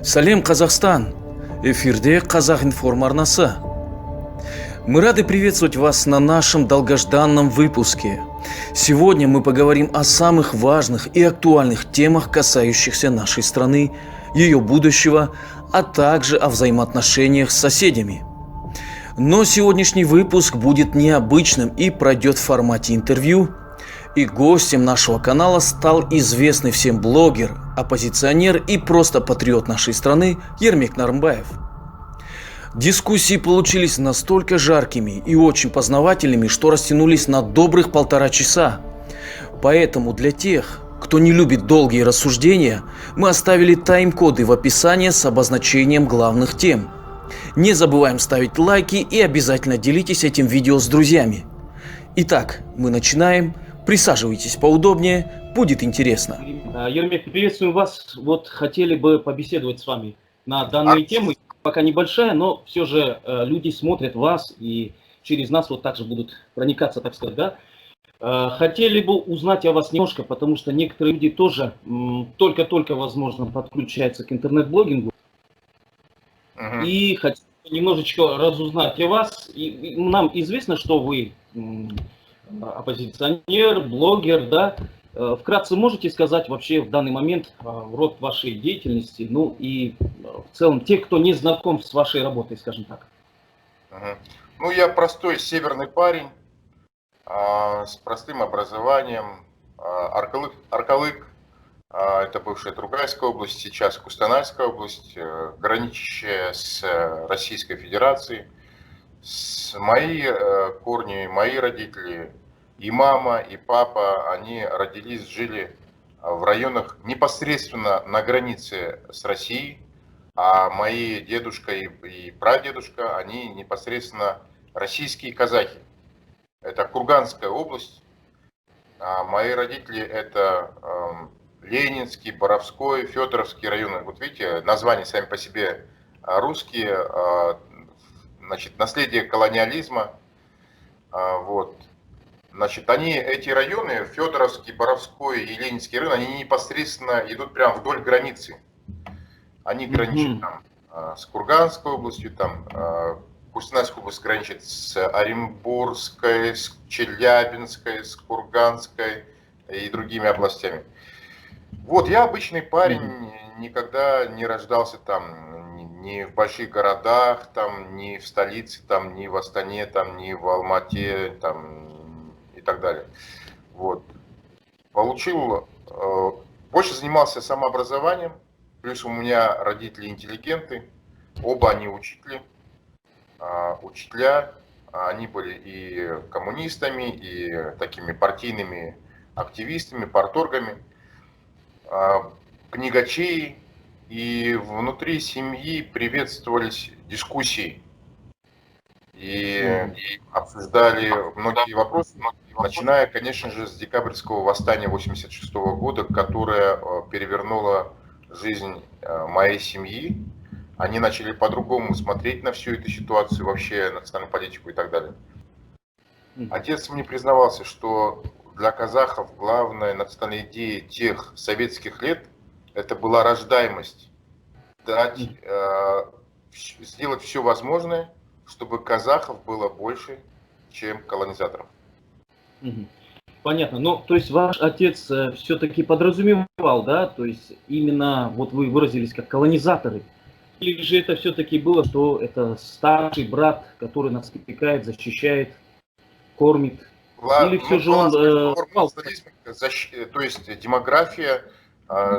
Салем, Казахстан! Эфирде Казахинформ арнасы. Мы рады приветствовать вас на нашем долгожданном выпуске. Сегодня мы поговорим о самых важных и актуальных темах, касающихся нашей страны, ее будущего, а также о взаимоотношениях с соседями. Но сегодняшний выпуск будет необычным и пройдет в формате интервью. И гостем нашего канала стал известный всем блогер, оппозиционер и просто патриот нашей страны Ермек Нарымбаев. Дискуссии получились настолько жаркими и очень познавательными, что растянулись на добрых 1,5 часа. Поэтому для тех, кто не любит долгие рассуждения, мы оставили тайм-коды в описании с обозначением главных тем. Не забываем ставить лайки и обязательно делитесь этим видео с друзьями. Итак, мы начинаем. Присаживайтесь поудобнее, будет интересно. Ермек, приветствуем вас. Вот хотели бы побеседовать с вами на данные темы. Пока небольшая, но все же люди смотрят вас и через нас вот также будут проникаться, так сказать, да. Хотели бы узнать о вас немножко, потому что некоторые люди тоже только-только, возможно, подключаются к интернет-блогингу. И хотели немножечко разузнать о вас. И нам известно, что вы оппозиционер, блогер, да. Вкратце можете сказать вообще в данный момент род вашей деятельности, ну и в целом те, кто не знаком с вашей работой, скажем так. Ну, я простой северный парень с простым образованием. Аркалык, это бывшая Тургайская область, сейчас Кустанайская область, граничащая с Российской Федерацией. Мои корни, мои родители, и мама, и папа, они родились, жили в районах непосредственно на границе с Россией, а мои дедушка и прадедушка, они непосредственно российские казахи. Это Курганская область, а мои родители это Ленинский, Боровской, Федоровский районы. Вот видите, названия сами по себе русские. Значит, наследие колониализма, вот. Значит, эти районы, Федоровский, Боровской и Ленинский район, они непосредственно идут прямо вдоль границы. Они граничат там с Курганской областью, там Кустанайская область граничит с Оренбургской, с Челябинской, с Курганской и другими областями. Вот, я обычный парень, никогда не рождался там ни в больших городах, там, ни в столице, там, ни в Астане, там, ни в Алмате, там, и так далее. Вот. Больше занимался самообразованием, плюс у меня родители интеллигенты, оба они учителя, они были и коммунистами, и такими партийными активистами, парторгами, книгачей. И внутри семьи приветствовались дискуссии и обсуждали многие вопросы, начиная, конечно же, с декабрьского восстания 1986 года, которое перевернуло жизнь моей семьи. Они начали по-другому смотреть на всю эту ситуацию, вообще национальную политику и так далее. Отец мне признавался, что для казахов главная национальная идея тех советских лет это была рождаемость, сделать все возможное, чтобы казахов было больше, чем колонизаторов. Понятно. Ну, то есть ваш отец все-таки подразумевал, да, то есть именно вот вы выразились как колонизаторы, или же это все-таки было, что это старший брат, который нас опекает, защищает, кормит, или все же он... То есть демография,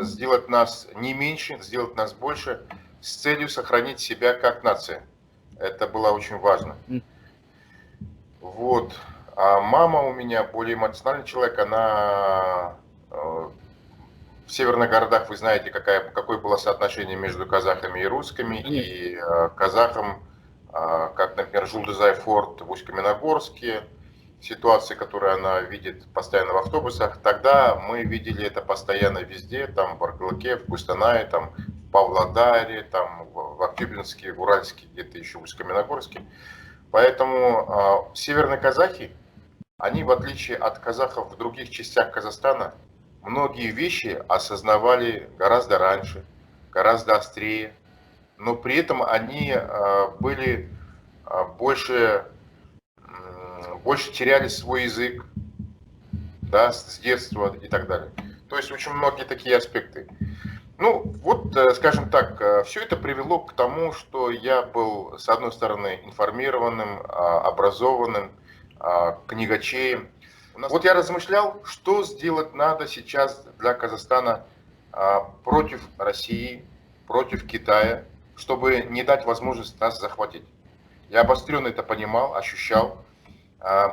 сделать нас не меньше, сделать нас больше, с целью сохранить себя как нация. Это было очень важно. Вот. А мама у меня более эмоциональный человек, она в северных городах, вы знаете, какое было соотношение между казахами и русскими, и казахам, как, например, Жулдызай форт в Усть-Каменогорске, ситуации, которые она видит постоянно в автобусах, тогда мы видели это постоянно везде, там в Аркалыке, в Кустанае, там в Павлодаре, там в Актюбинске, в Уральске, где-то еще в Усть-Каменогорске. Поэтому северные казахи, они, в отличие от казахов в других частях Казахстана, многие вещи осознавали гораздо раньше, гораздо острее, но при этом они были больше теряли свой язык, да, с детства и так далее. То есть очень многие такие аспекты. Ну, вот, скажем так, все это привело к тому, что я был, с одной стороны, информированным, образованным, книгачеем. Вот я размышлял, что сделать надо сейчас для Казахстана против России, против Китая, чтобы не дать возможность нас захватить. Я обостренно это понимал, ощущал.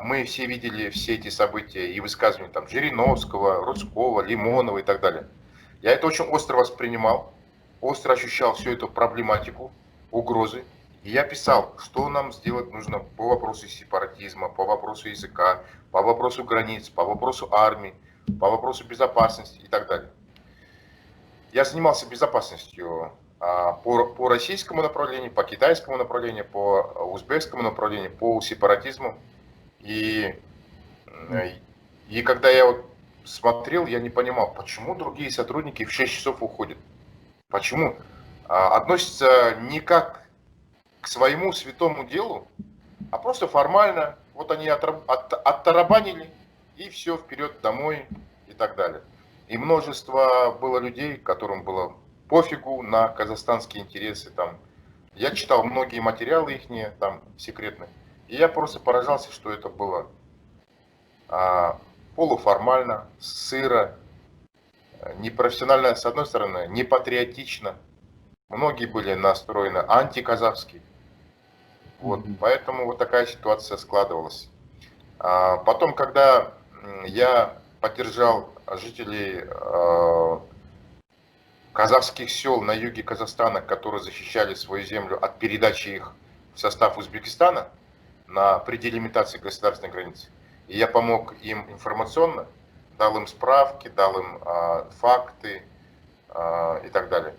Мы все видели все эти события и высказывания там Жириновского, Рудского, Лимонова и так далее. Я это очень остро воспринимал, остро ощущал всю эту проблематику, угрозы. И я писал, что нам сделать нужно по вопросу сепаратизма, по вопросу языка, по вопросу границ, по вопросу армии, по вопросу безопасности и так далее. Я занимался безопасностью по российскому направлению, по китайскому направлению, по узбекскому направлению, по сепаратизму. И когда я вот смотрел, я не понимал, почему другие сотрудники в 6 часов уходят. Почему? Относятся не как к своему святому делу, а просто формально. Вот они оттарабанили, и все, вперед, домой и так далее. И множество было людей, которым было пофигу на казахстанские интересы. Там. Я читал многие материалы их, там, секретные. И я просто поражался, что это было полуформально, сыро, непрофессионально, с одной стороны, не патриотично. Многие были настроены антиказахски. Вот, поэтому вот такая ситуация складывалась. Потом, когда я поддержал жителей казахских сел на юге Казахстана, которые защищали свою землю от передачи их в состав Узбекистана на пределе лимитации государственной границы, и я помог им информационно, дал им справки, дал им факты и так далее.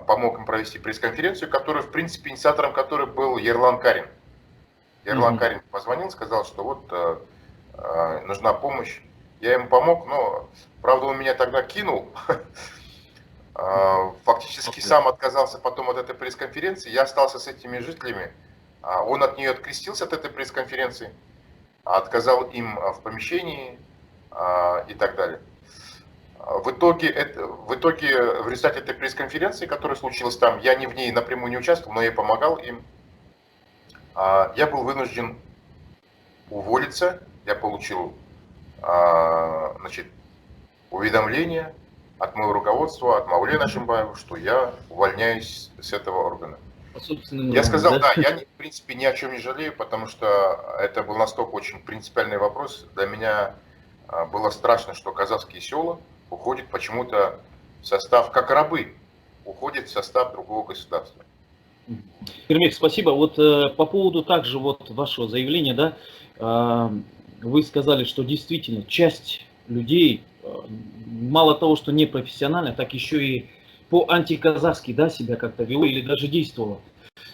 Помог им провести пресс-конференцию, которую, в принципе, инициатором которой был Ерлан Карин. Ерлан Карин позвонил, сказал, что вот нужна помощь. Я ему помог, но, правда, он меня тогда кинул. Фактически сам отказался потом от этой пресс-конференции. Я остался с этими жителями. Он от нее открестился, от этой пресс-конференции. Отказал им в помещении и так далее. В итоге, в результате этой пресс-конференции, которая случилась там, я в ней напрямую не участвовал, но я помогал им. Я был вынужден уволиться. Я получил уведомление от моего руководства, от Маулена Шимбаева, что я увольняюсь с этого органа. Я сказал, да, я в принципе ни о чем не жалею, потому что это был настолько очень принципиальный вопрос. Для меня было страшно, что казахские села уходят почему-то в состав, как рабы, уходят в состав другого государства. Ермек, спасибо. Вот по поводу также вот вашего заявления, да, вы сказали, что действительно часть людей, мало того, что не профессионально, так еще и по-антиказахски, да, себя как-то вело или даже действовало.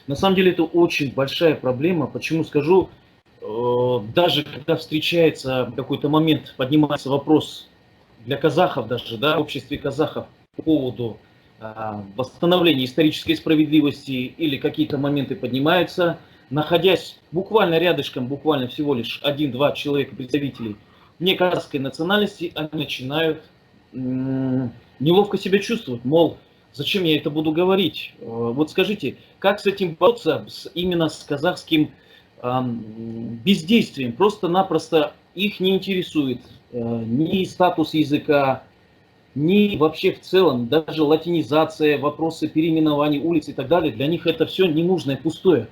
На самом деле это очень большая проблема. Почему скажу, даже когда встречается какой-то момент, поднимается вопрос для казахов даже, да, в обществе казахов по поводу восстановления исторической справедливости или какие-то моменты поднимаются, находясь буквально рядышком, буквально всего лишь 1-2 человека, представителей не казахской национальности, они начинают неловко себя чувствовать, мол, зачем я это буду говорить? Вот скажите, как с этим бороться, именно с казахским бездействием? Просто-напросто их не интересует ни статус языка, ни вообще в целом, даже латинизация, вопросы переименований улиц и так далее. Для них это все ненужное, пустое.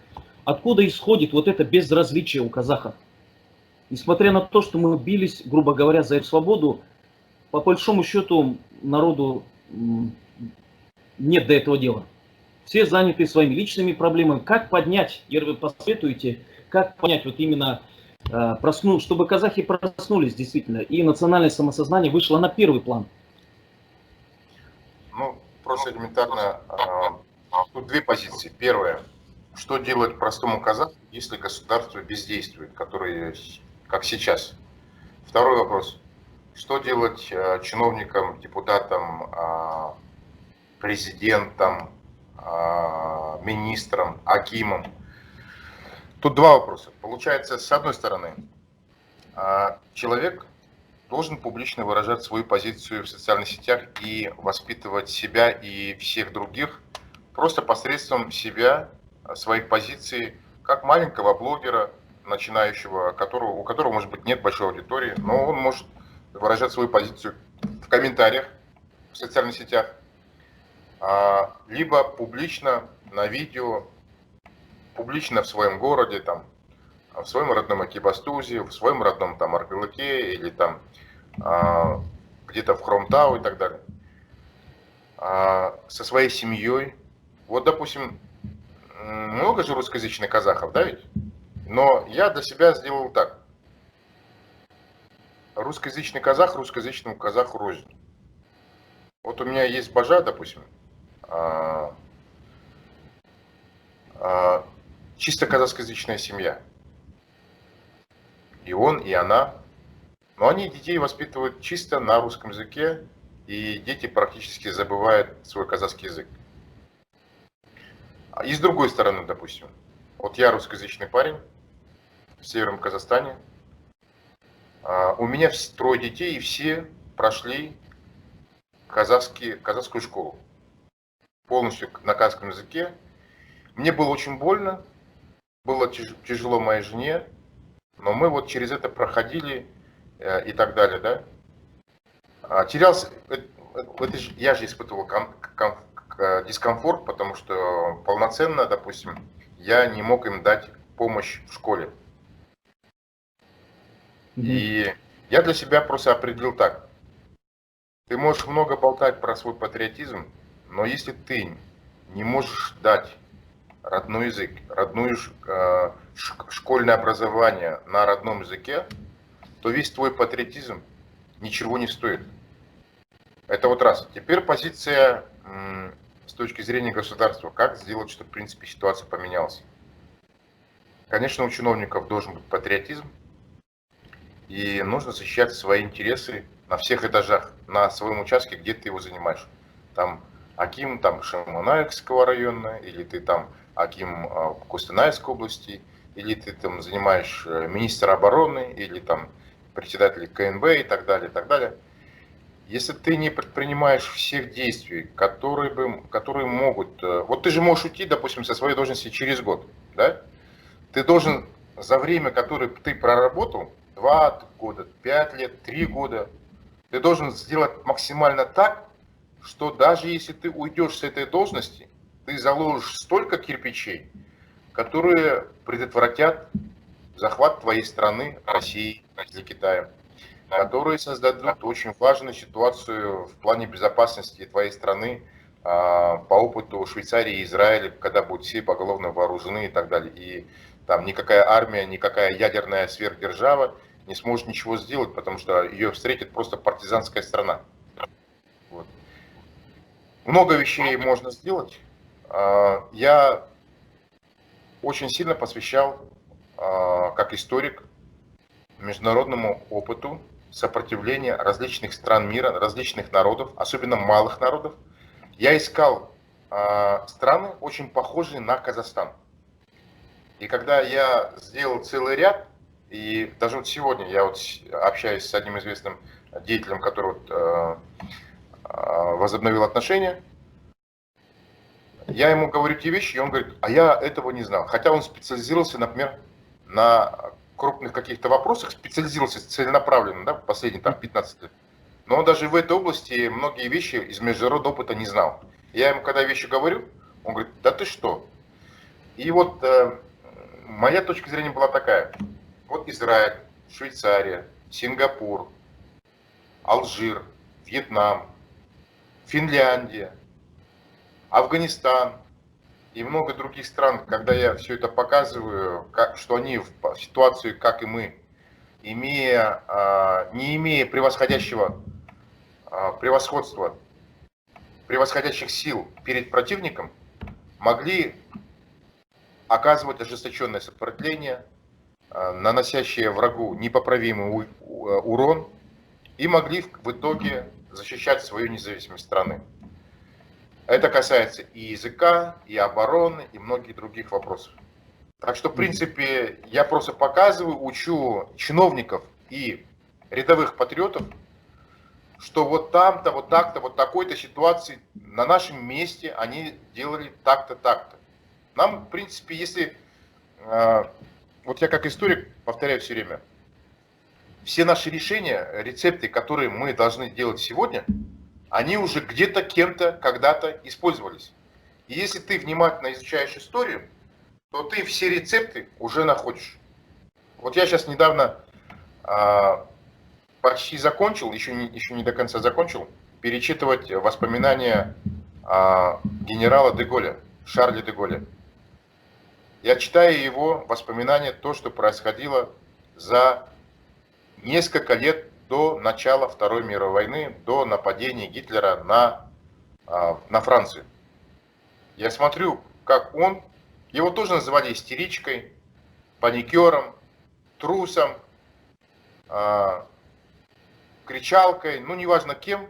Откуда исходит вот это безразличие у казахов? Несмотря на то, что мы бились, грубо говоря, за эту свободу, по большому счету народу нет до этого дела. Все заняты своими личными проблемами. Как поднять, вы посоветуете, как понять вот именно, чтобы казахи проснулись действительно, и национальное самосознание вышло на первый план? Ну, просто элементарно, тут две позиции. Первая, что делать простому казаху, если государство бездействует, которое, как сейчас. Второй вопрос, что делать чиновникам, депутатам, президентом, министром, акимом. Тут два вопроса. Получается, с одной стороны, человек должен публично выражать свою позицию в социальных сетях и воспитывать себя и всех других просто посредством себя, своих позиций, как маленького блогера, начинающего, у которого, может быть, нет большой аудитории, но он может выражать свою позицию в комментариях в социальных сетях, либо публично на видео, публично в своем городе, там, в своем родном Экибастузе, в своем родном там Аркылыке или там где-то в Хромтау и так далее, со своей семьей. Вот, допустим, много же русскоязычных казахов, да ведь? Но я для себя сделал так. Русскоязычный казах русскоязычному казаху рознь. Вот у меня есть бажа, допустим, чисто казахскоязычная семья. И он, и она. Но они детей воспитывают чисто на русском языке, и дети практически забывают свой казахский язык. И с другой стороны, допустим, вот я русскоязычный парень в Северном Казахстане, у меня 3 детей, и все прошли казахскую школу. Полностью на казахском языке. Мне было очень больно, было тяжело моей жене, но мы вот через это проходили и так далее, да. Терялся, я же испытывал дискомфорт, потому что полноценно, допустим, я не мог им дать помощь в школе. И я для себя просто определил так. Ты можешь много болтать про свой патриотизм, но если ты не можешь дать родной язык, родное школьное образование на родном языке, то весь твой патриотизм ничего не стоит. Это вот раз. Теперь позиция с точки зрения государства. Как сделать, чтобы, в принципе, ситуация поменялась? Конечно, у чиновников должен быть патриотизм. И нужно защищать свои интересы на всех этажах, на своем участке, где ты его занимаешь. Там аким там, Шамонаевского района, или ты там аким Костанайской области, или ты там занимаешь министра обороны, или там председатель КНБ и так далее, и так далее. Если ты не предпринимаешь всех действий, которые могут... Вот ты же можешь уйти, допустим, со своей должности через год, да? Ты должен за время, которое ты проработал, 2 года, 5 лет, 3 года, ты должен сделать максимально так, что даже если ты уйдешь с этой должности, ты заложишь столько кирпичей, которые предотвратят захват твоей страны, России или Китая, которые создадут очень важную ситуацию в плане безопасности твоей страны по опыту Швейцарии и Израиля, когда будут все поголовно вооружены и так далее. И там никакая армия, никакая ядерная сверхдержава не сможет ничего сделать, потому что ее встретит просто партизанская страна. Вот. Много вещей можно сделать. Я очень сильно посвящал, как историк, международному опыту сопротивления различных стран мира, различных народов, особенно малых народов. Я искал страны, очень похожие на Казахстан. И когда я сделал целый ряд, и даже вот сегодня я вот общаюсь с одним известным деятелем, который вот, возобновил отношения, я ему говорю те вещи, и он говорит, а я этого не знал. Хотя он специализировался, например, на крупных каких-то вопросах, специализировался целенаправленно, да, последние там 15 лет. Но он даже в этой области многие вещи из международного опыта не знал. Я ему когда вещи говорю, он говорит, да ты что? И вот моя точка зрения была такая. Вот Израиль, Швейцария, Сингапур, Алжир, Вьетнам, Финляндия, Афганистан и много других стран, когда я все это показываю, что они в ситуации, как и мы, не имея превосходства, превосходящих сил перед противником, могли оказывать ожесточенное сопротивление, наносящее врагу непоправимый урон, и могли в итоге защищать свою независимость страны. Это касается и языка, и обороны, и многих других вопросов. Так что, в принципе, я просто показываю, учу чиновников и рядовых патриотов, что вот там-то, вот так-то, вот такой-то ситуации на нашем месте они делали так-то, так-то. Нам, в принципе, если... Вот я как историк повторяю все время, все наши решения, рецепты, которые мы должны делать сегодня, они уже где-то, кем-то, когда-то использовались. И если ты внимательно изучаешь историю, то ты все рецепты уже находишь. Вот я сейчас недавно почти закончил, еще не до конца закончил, перечитывать воспоминания генерала де Голля, Шарля де Голля. Я читаю его воспоминания, то, что происходило за несколько лет до начала Второй мировой войны, до нападения Гитлера на Францию. Я смотрю, как его тоже называли истеричкой, паникером, трусом, кричалкой, ну неважно кем,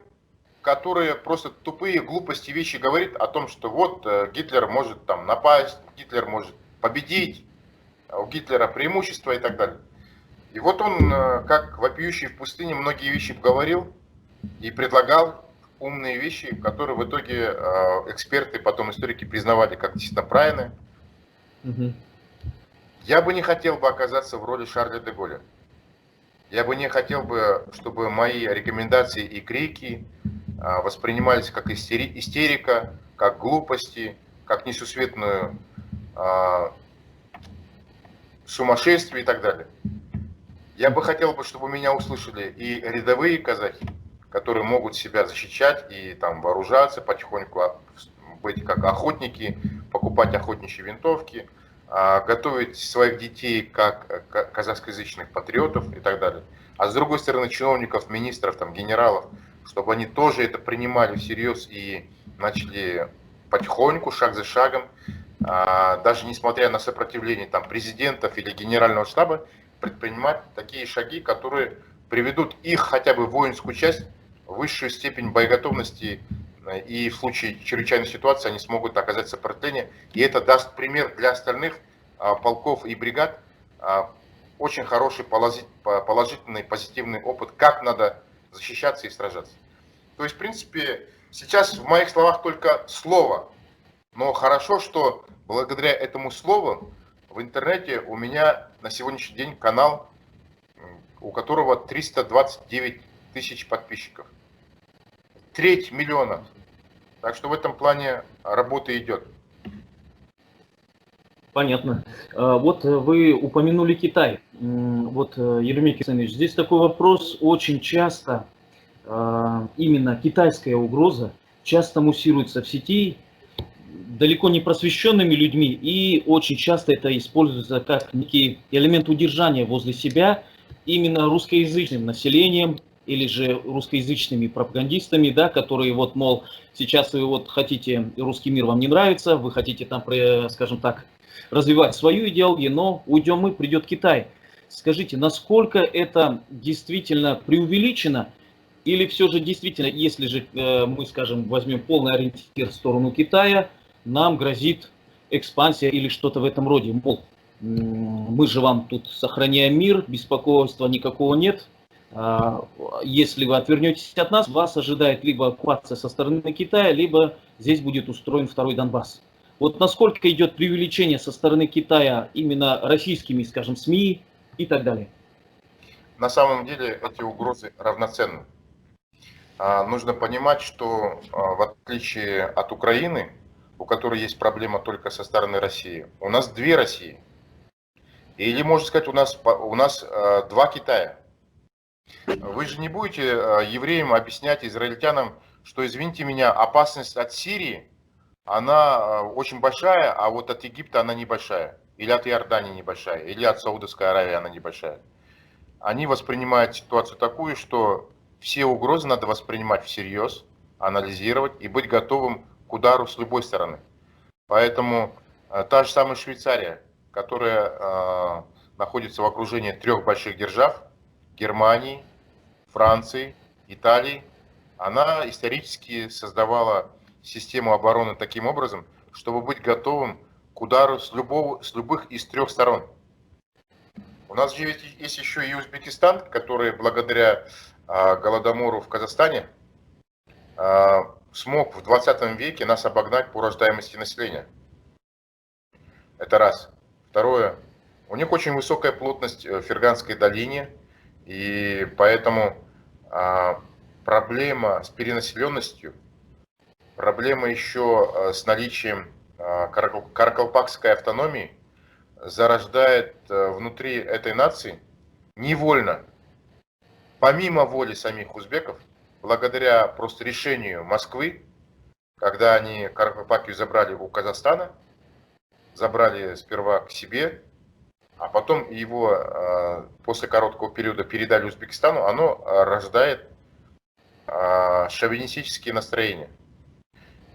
которые просто тупые глупости вещи говорит о том, что вот Гитлер может там напасть, Гитлер может победить, у Гитлера преимущество и так далее. И вот он, как вопиющий в пустыне, многие вещи говорил и предлагал умные вещи, которые в итоге эксперты, потом историки признавали как действительно правильные. Я бы не хотел бы оказаться в роли Шарля де Голля. Я бы не хотел бы, чтобы мои рекомендации и крики воспринимались как истерика, как глупости, как несусветную сумасшествие и так далее. Я бы хотел, чтобы меня услышали и рядовые казахи, которые могут себя защищать и там вооружаться потихоньку, быть как охотники, покупать охотничьи винтовки, готовить своих детей как казахскоязычных патриотов и так далее. А с другой стороны, чиновников, министров, там, генералов, чтобы они тоже это принимали всерьез и начали потихоньку, шаг за шагом, даже несмотря на сопротивление там, президентов или генерального штаба, предпринимать такие шаги, которые приведут их хотя бы воинскую часть в высшую степень боеготовности, и в случае чрезвычайной ситуации они смогут оказать сопротивление. И это даст пример для остальных полков и бригад, очень хороший, положительный, позитивный опыт, как надо защищаться и сражаться. То есть, в принципе, сейчас в моих словах только слово, но хорошо, что благодаря этому слову в интернете у меня на сегодняшний день канал, у которого 329 тысяч подписчиков. 300 000. Так что в этом плане работа идет. Понятно. Вот вы упомянули Китай. Вот, Еремей Кисанович, здесь такой вопрос. Очень часто именно китайская угроза часто муссируется в сети далеко не просвещенными людьми, и очень часто это используется как некий элемент удержания возле себя именно русскоязычным населением или же русскоязычными пропагандистами, да, которые вот, мол, сейчас вы вот хотите, русский мир вам не нравится, вы хотите там, скажем так, развивать свою идеологию, но уйдем мы, придет Китай. Скажите, насколько это действительно преувеличено, или все же действительно, если же мы, скажем, возьмем полный ориентир в сторону Китая, нам грозит экспансия или что-то в этом роде, мол, мы же вам тут сохраняем мир, беспокойства никакого нет, если вы отвернетесь от нас, вас ожидает либо оккупация со стороны Китая, либо здесь будет устроен второй Донбасс. Вот насколько идет преувеличение со стороны Китая именно российскими, скажем, СМИ и так далее? На самом деле эти угрозы равноценны. Нужно понимать, что в отличие от Украины, у которой есть проблема только со стороны России, у нас две России. Или, можно сказать, у нас два Китая. Вы же не будете евреям объяснять, израильтянам, что, извините меня, опасность от Сирии, она очень большая, а вот от Египта она небольшая. Или от Иордании небольшая, или от Саудовской Аравии она небольшая. Они воспринимают ситуацию такую, что все угрозы надо воспринимать всерьез, анализировать и быть готовым к удару с любой стороны. Поэтому та же самая Швейцария, которая находится в окружении трех больших держав, Германии, Франции, Италии, она исторически создавала систему обороны таким образом, чтобы быть готовым к удару с любых из 3 сторон. У нас же есть еще и Узбекистан, который благодаря Голодомору в Казахстане смог в 20 веке нас обогнать по рождаемости населения. Это раз. Второе. У них очень высокая плотность в Ферганской долине, и поэтому проблема с перенаселенностью, проблема еще с наличием каракалпакской автономии зарождает внутри этой нации невольно, помимо воли самих узбеков, благодаря просто решению Москвы, когда они Каракалпакию забрали у Казахстана, забрали сперва к себе, а потом его после короткого периода передали Узбекистану, оно рождает шовинистические настроения.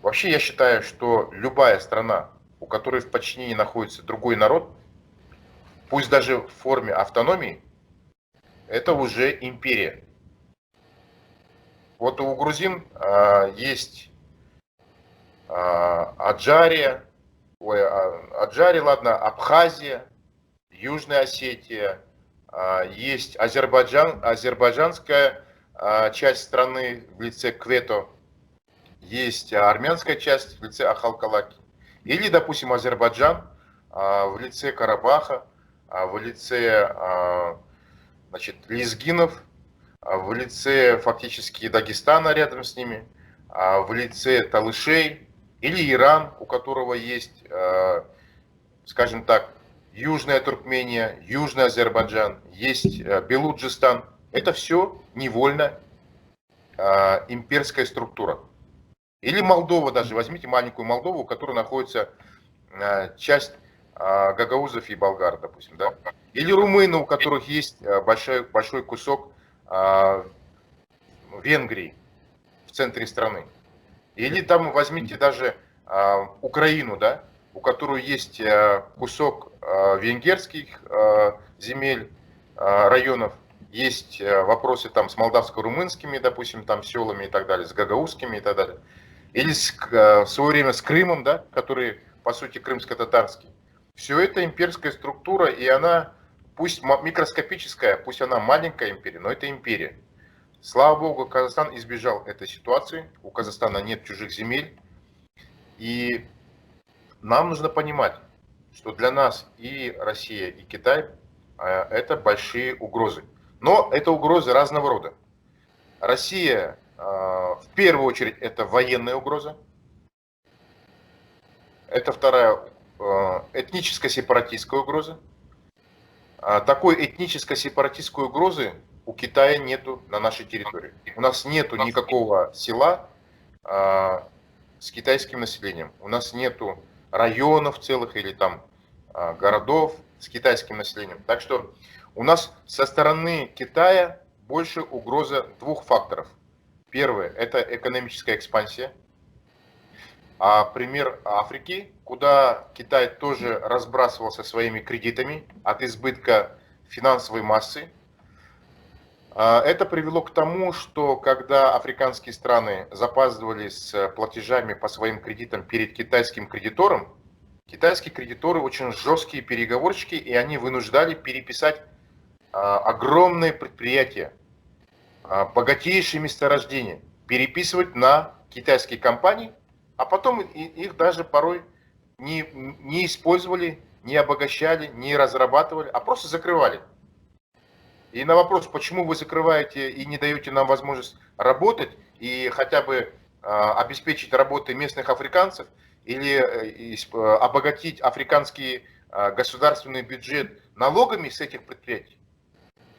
Вообще я считаю, что любая страна, у которой в подчинении находится другой народ, пусть даже в форме автономии, это уже империя. Вот у грузин есть Абхазия, Южная Осетия, есть азербайджанская часть страны в лице Квето, есть армянская часть в лице Ахалкалаки, или, допустим, Азербайджан в лице Карабаха, в лице лезгинов, в лице фактически Дагестана рядом с ними, в лице талышей, или Иран, у которого есть, скажем так, Южная Туркмения, Южный Азербайджан, есть Белуджистан. Это все невольно имперская структура. Или Молдова даже, возьмите маленькую Молдову, у которой находится часть гагаузов и болгар, допустим, да? Или румыны, у которых есть большой кусок Венгрии в центре страны. Или там возьмите даже Украину, да, у которой есть кусок венгерских земель, районов, есть вопросы там с молдавско-румынскими, допустим, там селами и так далее, с гагаузскими и так далее. Или в свое время с Крымом, да, который, по сути, крымско-татарский. Все это имперская структура, и она, пусть микроскопическая, пусть она маленькая империя, но это империя. Слава богу, Казахстан избежал этой ситуации, у Казахстана нет чужих земель, и нам нужно понимать, что для нас и Россия, и Китай это большие угрозы. Но это угрозы разного рода. Россия, в первую очередь, это военная угроза. Это вторая, этническо-сепаратистская угроза. Такой этническо-сепаратистской угрозы у Китая нету на нашей территории. У нас нету никакого села с китайским населением. У нас нету районов целых или там городов с китайским населением. Так что у нас со стороны Китая больше угроза двух факторов. Первое – это экономическая экспансия. А пример Африки, куда Китай тоже разбрасывался своими кредитами от избытка финансовой массы. Это привело к тому, что когда африканские страны запаздывали с платежами по своим кредитам перед китайским кредитором, китайские кредиторы очень жесткие переговорщики, и они вынуждали переписать огромные предприятия, богатейшие месторождения, переписывать на китайские компании, а потом их даже порой не использовали, не обогащали, не разрабатывали, а просто закрывали. И на вопрос, почему вы закрываете и не даете нам возможность работать и хотя бы обеспечить работой местных африканцев или обогатить африканский государственный бюджет налогами с этих предприятий,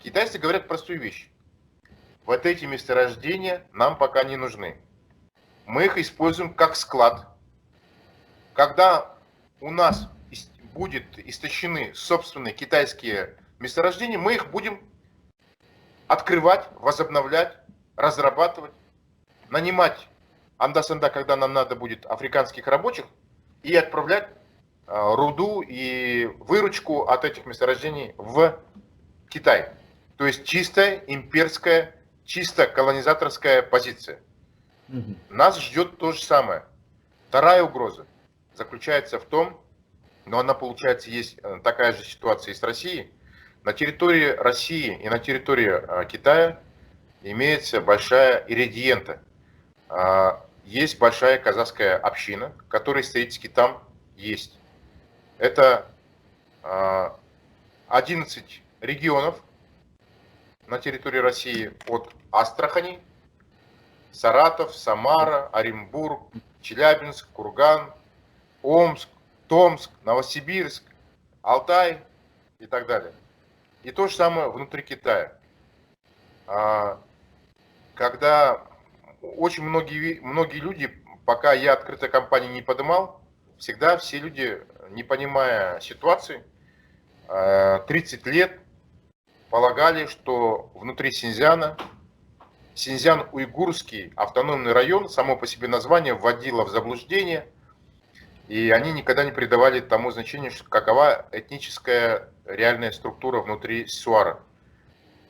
китайцы говорят простую вещь. Вот эти месторождения нам пока не нужны. Мы их используем как склад. Когда у нас будут истощены собственные китайские месторождения, мы их будем открывать, возобновлять, разрабатывать, нанимать анда-санда, когда нам надо будет африканских рабочих, и отправлять руду и выручку от этих месторождений в Китай. То есть чистая имперская, чисто колонизаторская позиция. Нас ждет то же самое. Вторая угроза заключается в том, но она, получается, есть такая же ситуация и с Россией. На территории России и на территории Китая имеется большая ирредиента. Есть большая казахская община, которая исторически там есть. Это 11 регионов на территории России от Астрахани, Саратов, Самара, Оренбург, Челябинск, Курган, Омск, Томск, Новосибирск, Алтай и так далее. И то же самое внутри Китая. Когда очень многие люди, пока я открытой компании не поднимал, всегда все люди, не понимая ситуации, 30 лет полагали, что внутри Синьцзяна, Синьцзян-Уйгурский автономный район, само по себе название вводило в заблуждение, и они никогда не придавали тому значению, какова этническая реальная структура внутри Суара.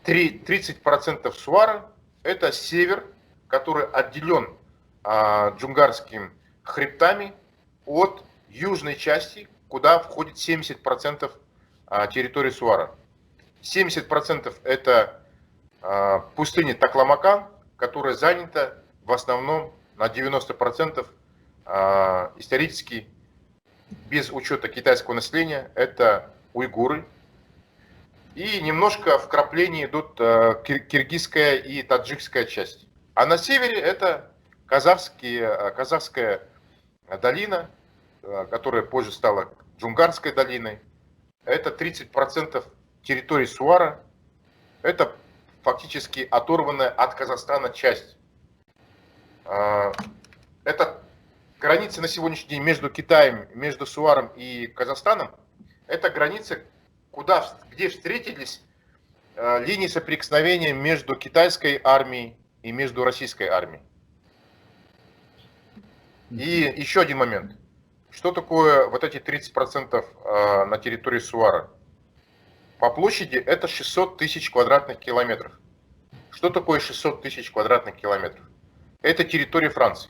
30% Суара – это север, который отделен джунгарскими хребтами от южной части, куда входит 70% территории Суара. 70% это пустыня Такламакан, которая занята в основном на 90% исторически, без учета китайского населения, это уйгуры. И немножко вкрапления идут киргизская и таджикская часть. А на севере это казахская долина, которая позже стала Джунгарской долиной. Это 30% территории Суара. Это фактически оторванная от Казахстана часть. Это граница на сегодняшний день между Китаем, между Суаром и Казахстаном. Это граница, где встретились линии соприкосновения между китайской армией и между российской армией. И еще один момент. Что такое вот эти 30% на территории Суара? По площади это 600 тысяч квадратных километров. Что такое 600 тысяч квадратных километров? Это территория Франции.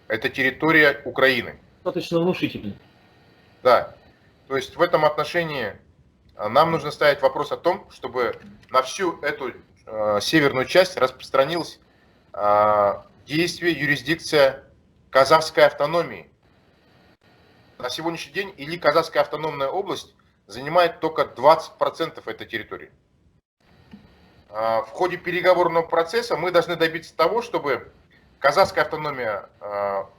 Это территория Украины. Достаточно внушительно. Да. То есть в этом отношении нам нужно ставить вопрос о том, чтобы на всю эту северную часть распространилось действие, юрисдикция казахской автономии. На сегодняшний день или Казахская автономная область занимает только 20% этой территории. В ходе переговорного процесса мы должны добиться того, чтобы казахская автономия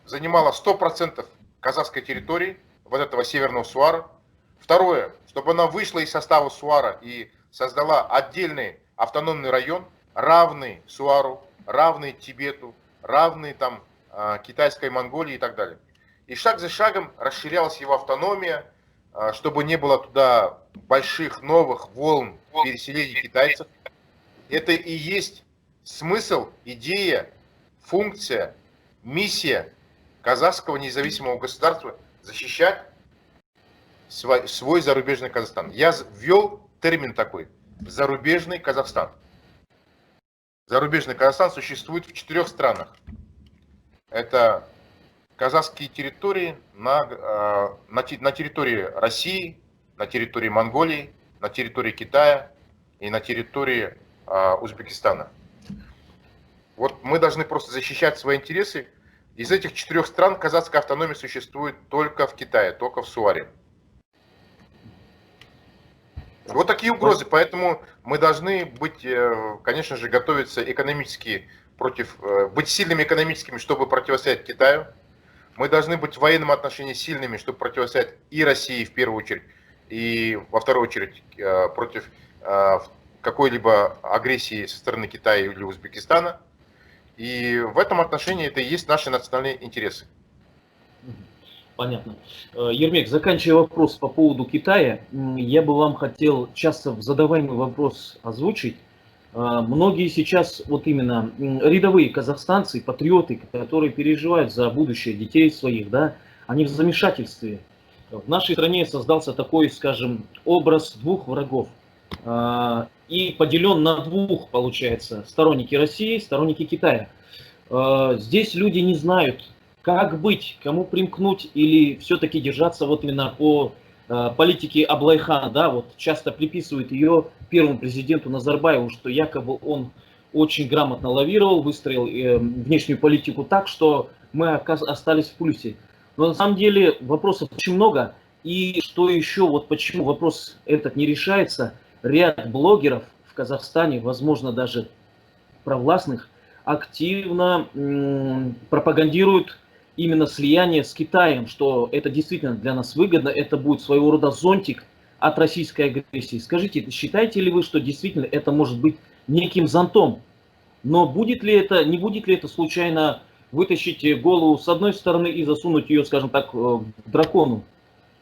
занимала 100% казахской территории, вот этого северного Суара. Второе, чтобы она вышла из состава Суара и создала отдельный автономный район, равный Суару, равный Тибету, равный там Китайской Монголии и так далее. И шаг за шагом расширялась его автономия, чтобы не было туда больших новых волн переселения китайцев. Это и есть смысл, идея, функция, миссия казахского независимого государства защищать свой зарубежный Казахстан. Я ввел термин такой – зарубежный Казахстан. Зарубежный Казахстан существует в 4 странах. Это казахские территории на территории России, на территории Монголии, на территории Китая и на территории Узбекистана. Вот мы должны просто защищать свои интересы. Из этих 4 стран казахская автономия существует только в Китае, только в Суаре. Вот такие угрозы, поэтому мы должны быть, конечно же, готовиться экономически быть сильными экономическими, чтобы противостоять Китаю. Мы должны быть в военном отношении сильными, чтобы противостоять и России в первую очередь, и во вторую очередь против какой-либо агрессии со стороны Китая или Узбекистана. И в этом отношении это и есть наши национальные интересы. Понятно. Ермек, заканчивая вопрос по поводу Китая, я бы вам хотел часто задаваемый вопрос озвучить. Многие сейчас, вот именно рядовые казахстанцы, патриоты, которые переживают за будущее детей своих, да, они в замешательстве. В нашей стране создался такой, скажем, образ 2 врагов. И поделен на 2, получается, сторонники России, сторонники Китая. Здесь люди не знают, Как быть, кому примкнуть или все-таки держаться вот именно по политике Аблайхана, да, вот часто приписывают ее первому президенту Назарбаеву, что якобы он очень грамотно лавировал, выстроил внешнюю политику так, что мы остались в плюсе. Но на самом деле вопросов очень много. И что еще, вот почему вопрос этот не решается, ряд блогеров в Казахстане, возможно, даже провластных, активно пропагандируют именно слияние с Китаем, что это действительно для нас выгодно, это будет своего рода зонтик от российской агрессии. Скажите, считаете ли вы, что действительно это может быть неким зонтом? Но будет ли это, не будет ли это случайно вытащить голову с одной стороны и засунуть ее, скажем так, к дракону?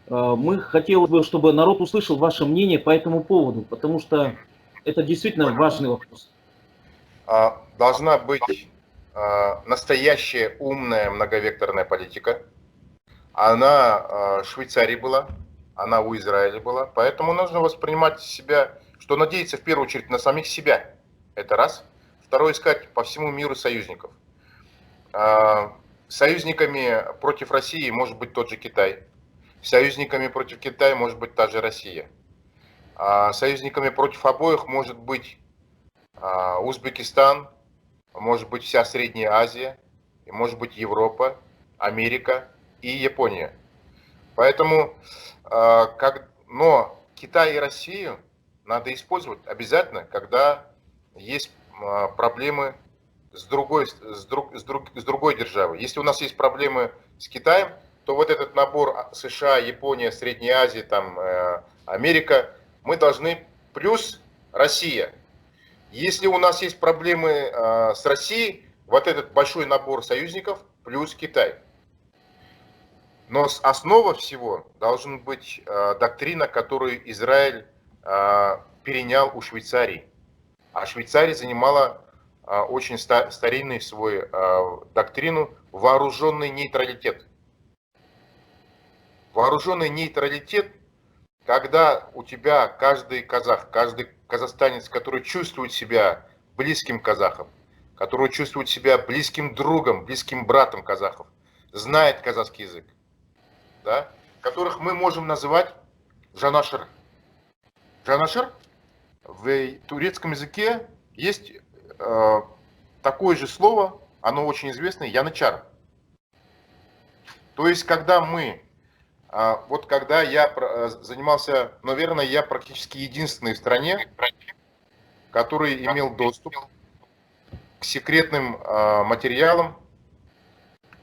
Мы хотели бы, чтобы народ услышал ваше мнение по этому поводу, потому что это действительно важный вопрос. Должна быть настоящая умная многовекторная политика. Она в Швейцарии была, она у Израиля была. Поэтому нужно воспринимать себя, что надеяться в первую очередь на самих себя. Это раз. Второе, искать по всему миру союзников. Союзниками против России может быть тот же Китай. Союзниками против Китая может быть та же Россия. Союзниками против обоих может быть Узбекистан, может быть вся Средняя Азия, может быть Европа, Америка и Япония. Поэтому, но Китай и Россию надо использовать обязательно, когда есть проблемы с другой державой. Если у нас есть проблемы с Китаем, то вот этот набор США, Япония, Средняя Азия, там, Америка, мы должны, плюс Россия. Если у нас есть проблемы с Россией, вот этот большой набор союзников плюс Китай. Но основа всего должна быть доктрина, которую Израиль перенял у Швейцарии. А Швейцария занимала очень старинную свою доктрину вооруженный нейтралитет. Вооруженный нейтралитет, когда у тебя каждый казах, каждый казахстанец, который чувствует себя близким казахом, который чувствует себя близким другом, близким братом казахов, знает казахский язык, да, которых мы можем называть жанашыр. Жанашыр в турецком языке есть такое же слово, оно очень известное, янычар. То есть, когда мы, вот когда я занимался, наверное, я практически единственный в стране, который имел доступ к секретным материалам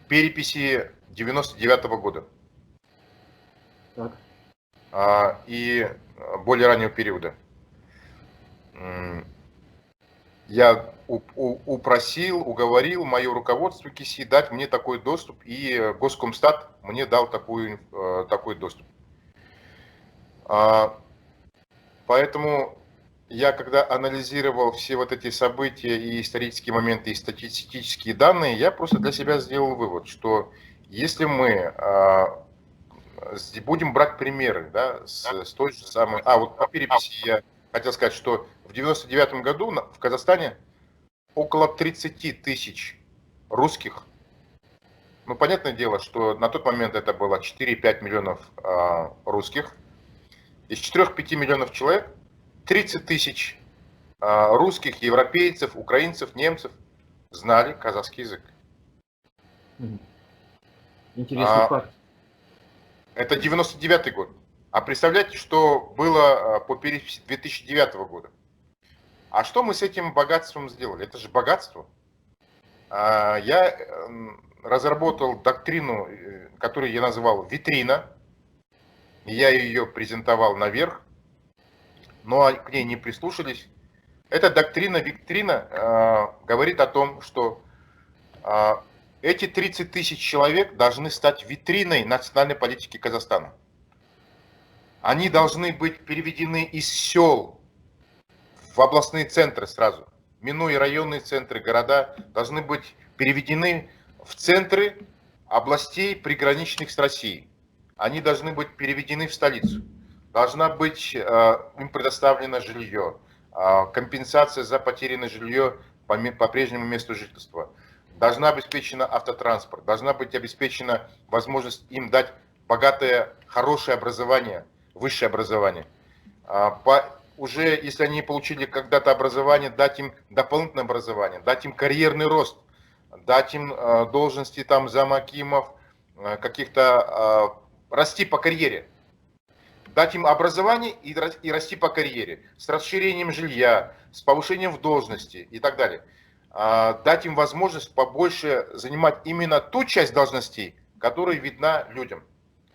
переписи 99-го года. Так. И более раннего периода. Я упросил, уговорил мое руководство КИСИ дать мне такой доступ, и Госкомстат мне дал такой доступ. Поэтому я, когда анализировал все вот эти события и исторические моменты, и статистические данные, я просто для себя сделал вывод, что если мы будем брать примеры, да, с той же самой... вот по переписи я хотел сказать, что в 99 году в Казахстане около 30 тысяч русских. Ну, понятное дело, что на тот момент это было 4-5 миллионов русских. Из 4-5 миллионов человек 30 тысяч русских, европейцев, украинцев, немцев знали казахский язык. Интересный факт. Это 99-й год. А представляете, что было по переписи 2009 года? А что мы с этим богатством сделали? Это же богатство. Я разработал доктрину, которую я называл «Витрина». Я ее презентовал наверх, но к ней не прислушались. Эта доктрина-виктрина говорит о том, что эти 30 тысяч человек должны стать витриной национальной политики Казахстана. Они должны быть переведены из сел в областные центры сразу, минуя районные центры, города, должны быть переведены в центры областей, приграничных с Россией. Они должны быть переведены в столицу. Должна быть им предоставлено жилье, компенсация за потерянное жилье по прежнему месту жительства. должна обеспечена автотранспорт, должна быть обеспечена возможность им дать богатое, хорошее образование, высшее образование. Уже если они получили когда-то образование, дать им дополнительное образование, дать им карьерный рост, дать им должности там замакимов, каких-то расти по карьере. Дать им образование и расти по карьере, с расширением жилья, с повышением в должности и так далее. Дать им возможность побольше занимать именно ту часть должностей, которая видна людям.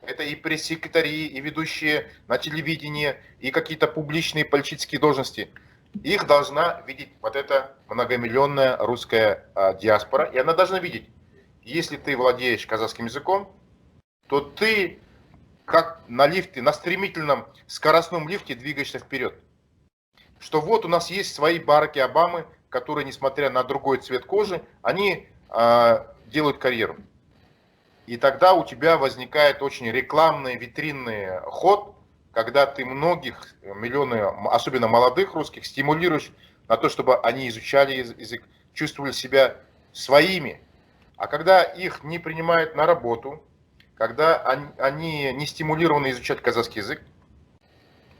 Это и пресс-секретари, и ведущие на телевидении, и какие-то публичные политические должности. Их должна видеть вот эта многомиллионная русская диаспора. И она должна видеть, если ты владеешь казахским языком, то ты как на лифте, на стремительном скоростном лифте двигаешься вперед. Что вот у нас есть свои Бараки Обамы, которые, несмотря на другой цвет кожи, они делают карьеру. И тогда у тебя возникает очень рекламный, витринный ход, когда ты многих, миллионы, особенно молодых русских, стимулируешь на то, чтобы они изучали язык, чувствовали себя своими. А когда их не принимают на работу, когда они не стимулированы изучать казахский язык,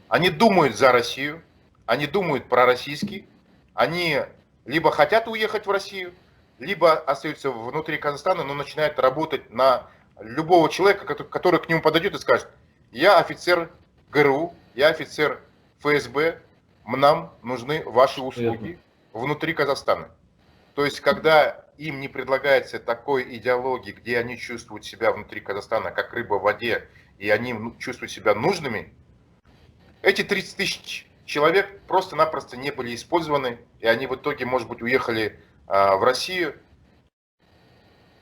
они думают за Россию, они думают пророссийски, они либо хотят уехать в Россию, либо остаются внутри Казахстана, но начинают работать на любого человека, который к нему подойдет и скажет: я офицер ГРУ, я офицер ФСБ, нам нужны ваши услуги внутри Казахстана. То есть, когда им не предлагается такой идеологии, где они чувствуют себя внутри Казахстана как рыба в воде, и они чувствуют себя нужными, эти 30 тысяч человек просто-напросто не были использованы, и они в итоге, может быть, уехали в Россию,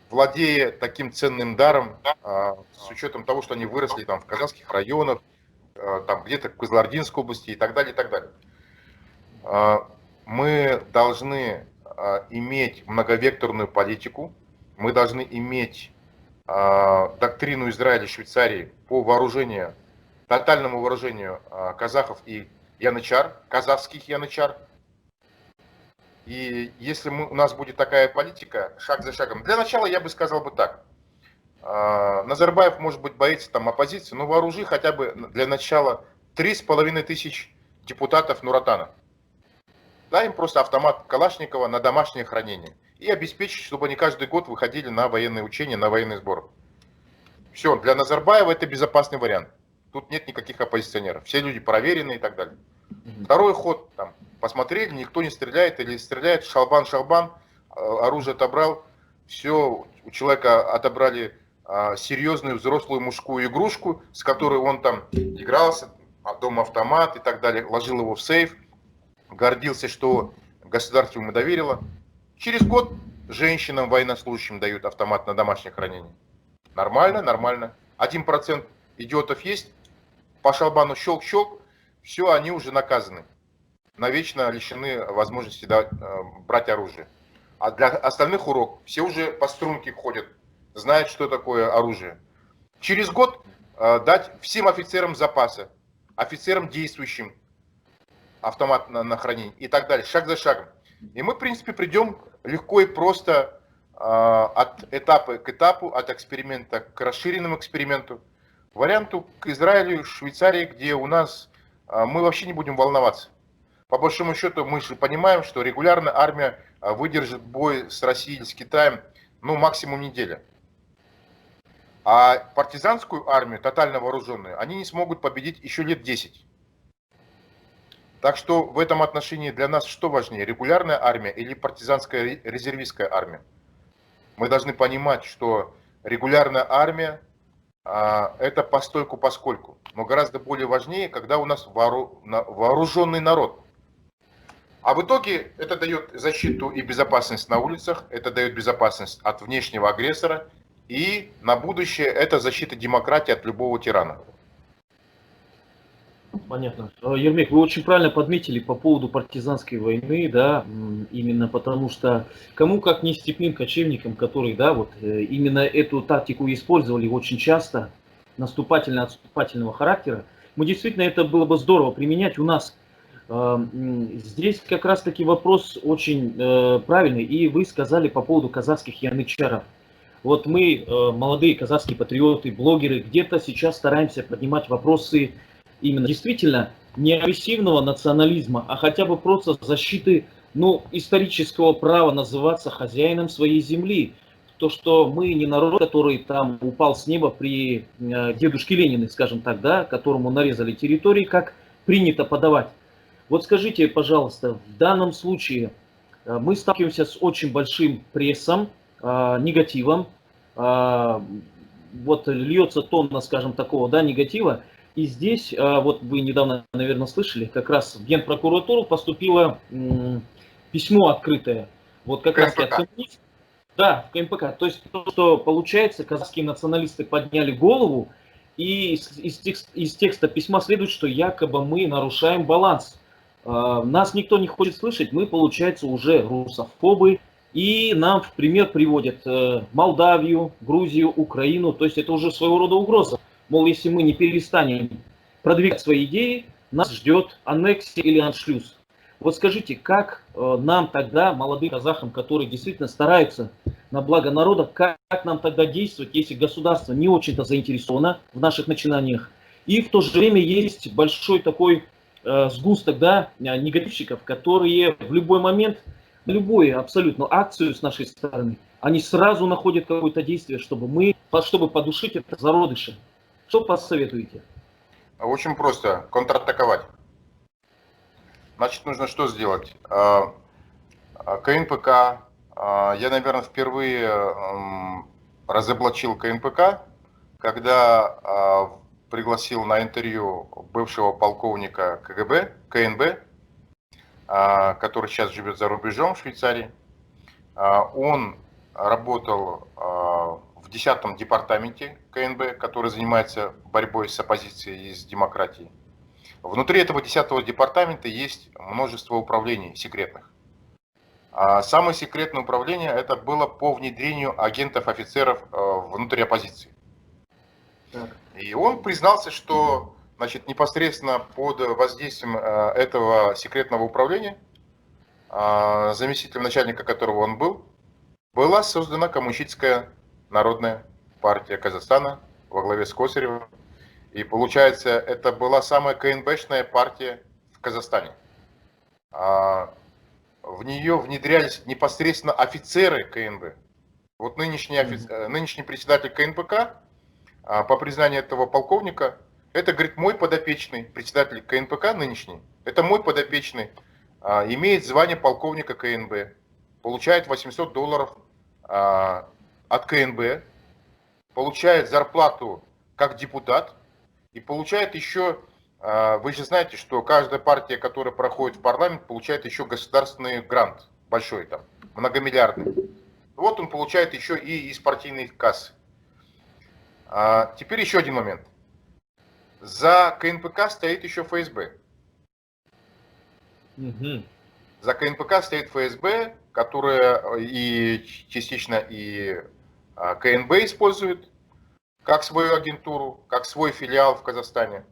владея таким ценным даром, с учетом того, что они выросли там в казахских районах, там где-то в Кызылординской области и так далее, и так далее. Мы должны иметь многовекторную политику, мы должны иметь доктрину Израиля и Швейцарии по вооружению, тотальному вооружению казахов и янычар, казахских янычар. И если у нас будет такая политика, шаг за шагом, для начала я бы сказал бы так: Назарбаев, может быть, боится там оппозиции, но вооружи хотя бы для начала 3500 депутатов Нуратана. Дай им просто автомат Калашникова на домашнее хранение и обеспечить, чтобы они каждый год выходили на военные учения, на военные сборы. Все, для Назарбаева это безопасный вариант. Тут нет никаких оппозиционеров, все люди проверенные и так далее. Второй ход, там, посмотрели, никто не стреляет, или стреляет, шалбан, оружие отобрал, все, у человека отобрали серьезную взрослую мужскую игрушку, с которой он там игрался, дом автомат и так далее, ложил его в сейф, гордился, что государство ему доверило. Через год женщинам, военнослужащим дают автомат на домашнее хранение. Нормально, нормально. 1% идиотов есть, по шалбану щелк-щелк, все, они уже наказаны. Навечно лишены возможности брать оружие. А для остальных урок, все уже по струнке ходят, знают, что такое оружие. Через год дать всем офицерам запаса, офицерам действующим автомат на хранение и так далее, шаг за шагом. И мы, в принципе, придем легко и просто от этапа к этапу, от эксперимента к расширенному эксперименту, варианту к Израилю, Швейцарии, где у нас мы вообще не будем волноваться. По большому счету, мы же понимаем, что регулярно армия выдержит бой с Россией или с Китаем, ну, максимум неделя. А партизанскую армию, тотально вооруженную, они не смогут победить еще лет 10. Так что в этом отношении для нас что важнее, регулярная армия или партизанская резервистская армия? Мы должны понимать, что регулярная армия это постольку-поскольку. Но гораздо более важнее, когда у нас вооруженный народ. А в итоге это дает защиту и безопасность на улицах, это дает безопасность от внешнего агрессора, и на будущее это защита демократии от любого тирана. Понятно. Ермек, вы очень правильно подметили по поводу партизанской войны, да, именно потому что кому как не степным кочевникам, которые, да, вот именно эту тактику использовали очень часто, наступательно-отступательного характера, мы действительно, это было бы здорово применять у нас. Здесь как раз-таки вопрос очень правильный, и вы сказали по поводу казахских янычаров. Вот мы, молодые казахские патриоты, блогеры, где-то сейчас стараемся поднимать вопросы именно действительно не агрессивного национализма, а хотя бы просто защиты, ну, исторического права называться хозяином своей земли. То, что мы не народ, который там упал с неба при дедушке Ленине, скажем так, да, которому нарезали территории, как принято подавать. Вот скажите, пожалуйста, в данном случае мы сталкиваемся с очень большим прессом, негативом, вот льется тонна, скажем, такого, да, негатива. И здесь, вот вы недавно, наверное, слышали, как раз в Генпрокуратуру поступило письмо открытое, вот как раз от коммунистов, да, в КНПК. То есть, то, что получается, казахские националисты подняли голову, и из текста письма следует, что якобы мы нарушаем баланс. Нас никто не хочет слышать, мы, получается, уже русофобы, и нам в пример приводят Молдавию, Грузию, Украину, то есть это уже своего рода угроза. Мол, если мы не перестанем продвигать свои идеи, нас ждет аннексия или аншлюз. Вот скажите, как нам тогда, молодым казахам, которые действительно стараются на благо народа, как нам тогда действовать, если государство не очень-то заинтересовано в наших начинаниях, и в то же время есть большой такой сгусток, да, негативщиков, которые в любой момент, любую абсолютно акцию с нашей стороны, они сразу находят какое-то действие, чтобы подушить это зародыше. Что посоветуете? Очень просто. Контратаковать. Значит, нужно что сделать? КНПК. Я, наверное, впервые разоблачил КНПК, когда пригласил на интервью бывшего полковника КГБ, КНБ, который сейчас живет за рубежом в Швейцарии. Он работал в 10-м департаменте КНБ, который занимается борьбой с оппозицией и с демократией. Внутри этого 10-го департамента есть множество управлений секретных. Самое секретное управление это было по внедрению агентов-офицеров внутри оппозиции. И он признался, что, значит, непосредственно под воздействием этого секретного управления, заместителем начальника которого он был, была создана Коммунистическая народная партия Казахстана во главе с Косаревым. И получается, это была самая КНБшная партия в Казахстане. В нее внедрялись непосредственно офицеры КНБ. Вот нынешний председатель КНПК, по признанию этого полковника, это, говорит, мой подопечный, председатель КНПК нынешний, это мой подопечный, имеет звание полковника КНБ, получает $800 от КНБ, получает зарплату как депутат и получает еще, вы же знаете, что каждая партия, которая проходит в парламент, получает еще государственный грант, большой там, многомиллиардный. Вот он получает еще и из партийной кассы. Теперь еще один момент. За КНПК стоит еще ФСБ. За КНПК стоит ФСБ, которая и частично и КНБ использует как свою агентуру, как свой филиал в Казахстане.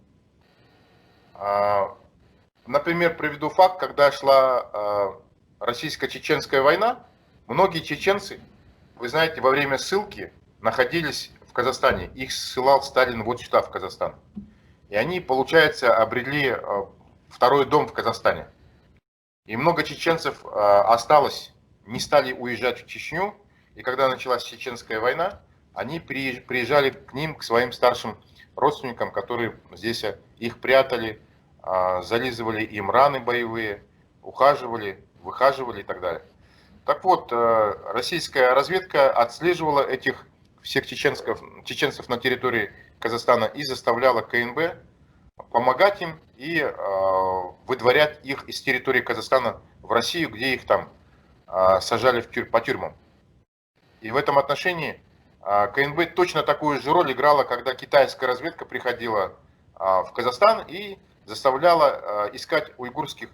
Например, приведу факт, когда шла российско-чеченская война, многие чеченцы, вы знаете, во время ссылки находились в Казахстане. Их ссылал Сталин вот сюда, в Казахстан. И они, получается, обрели второй дом в Казахстане. И много чеченцев осталось, не стали уезжать в Чечню. И когда началась чеченская война, они приезжали к ним, к своим старшим родственникам, которые здесь их прятали, зализывали им раны боевые, ухаживали, выхаживали и так далее. Так вот, российская разведка отслеживала этих всех чеченцев на территории Казахстана и заставляла КНБ помогать им и выдворять их из территории Казахстана в Россию, где их там сажали по тюрьмам. И в этом отношении КНБ точно такую же роль играла, когда китайская разведка приходила в Казахстан и заставляла искать уйгурских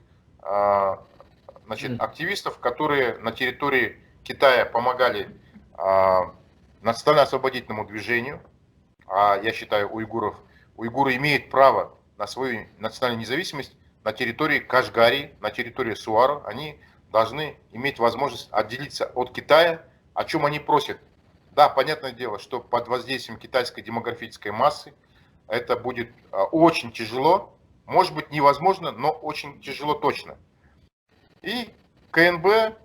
активистов, которые на территории Китая помогали национально-освободительному движению. А я считаю, уйгуры имеют право на свою национальную независимость на территории Кашгарии, на территории Суаро, они должны иметь возможность отделиться от Китая, о чем они просят. Да, понятное дело, что под воздействием китайской демографической массы это будет очень тяжело, может быть невозможно, но очень тяжело точно. И КНБ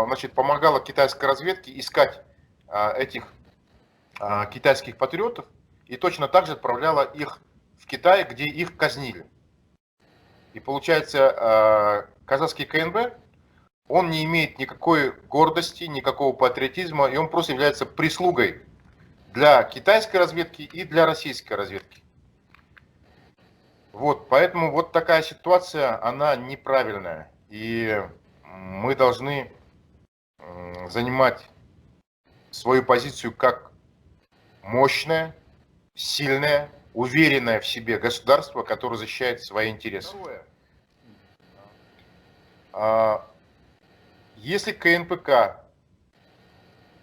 значит, помогала китайской разведке искать этих китайских патриотов и точно так же отправляла их в Китай, где их казнили. И получается, казахский КНБ, он не имеет никакой гордости, никакого патриотизма, и он просто является прислугой для китайской разведки и для российской разведки. Вот, поэтому вот такая ситуация, она неправильная. И мы должны занимать свою позицию как мощное, сильное, уверенное в себе государство, которое защищает свои интересы. Если КНПК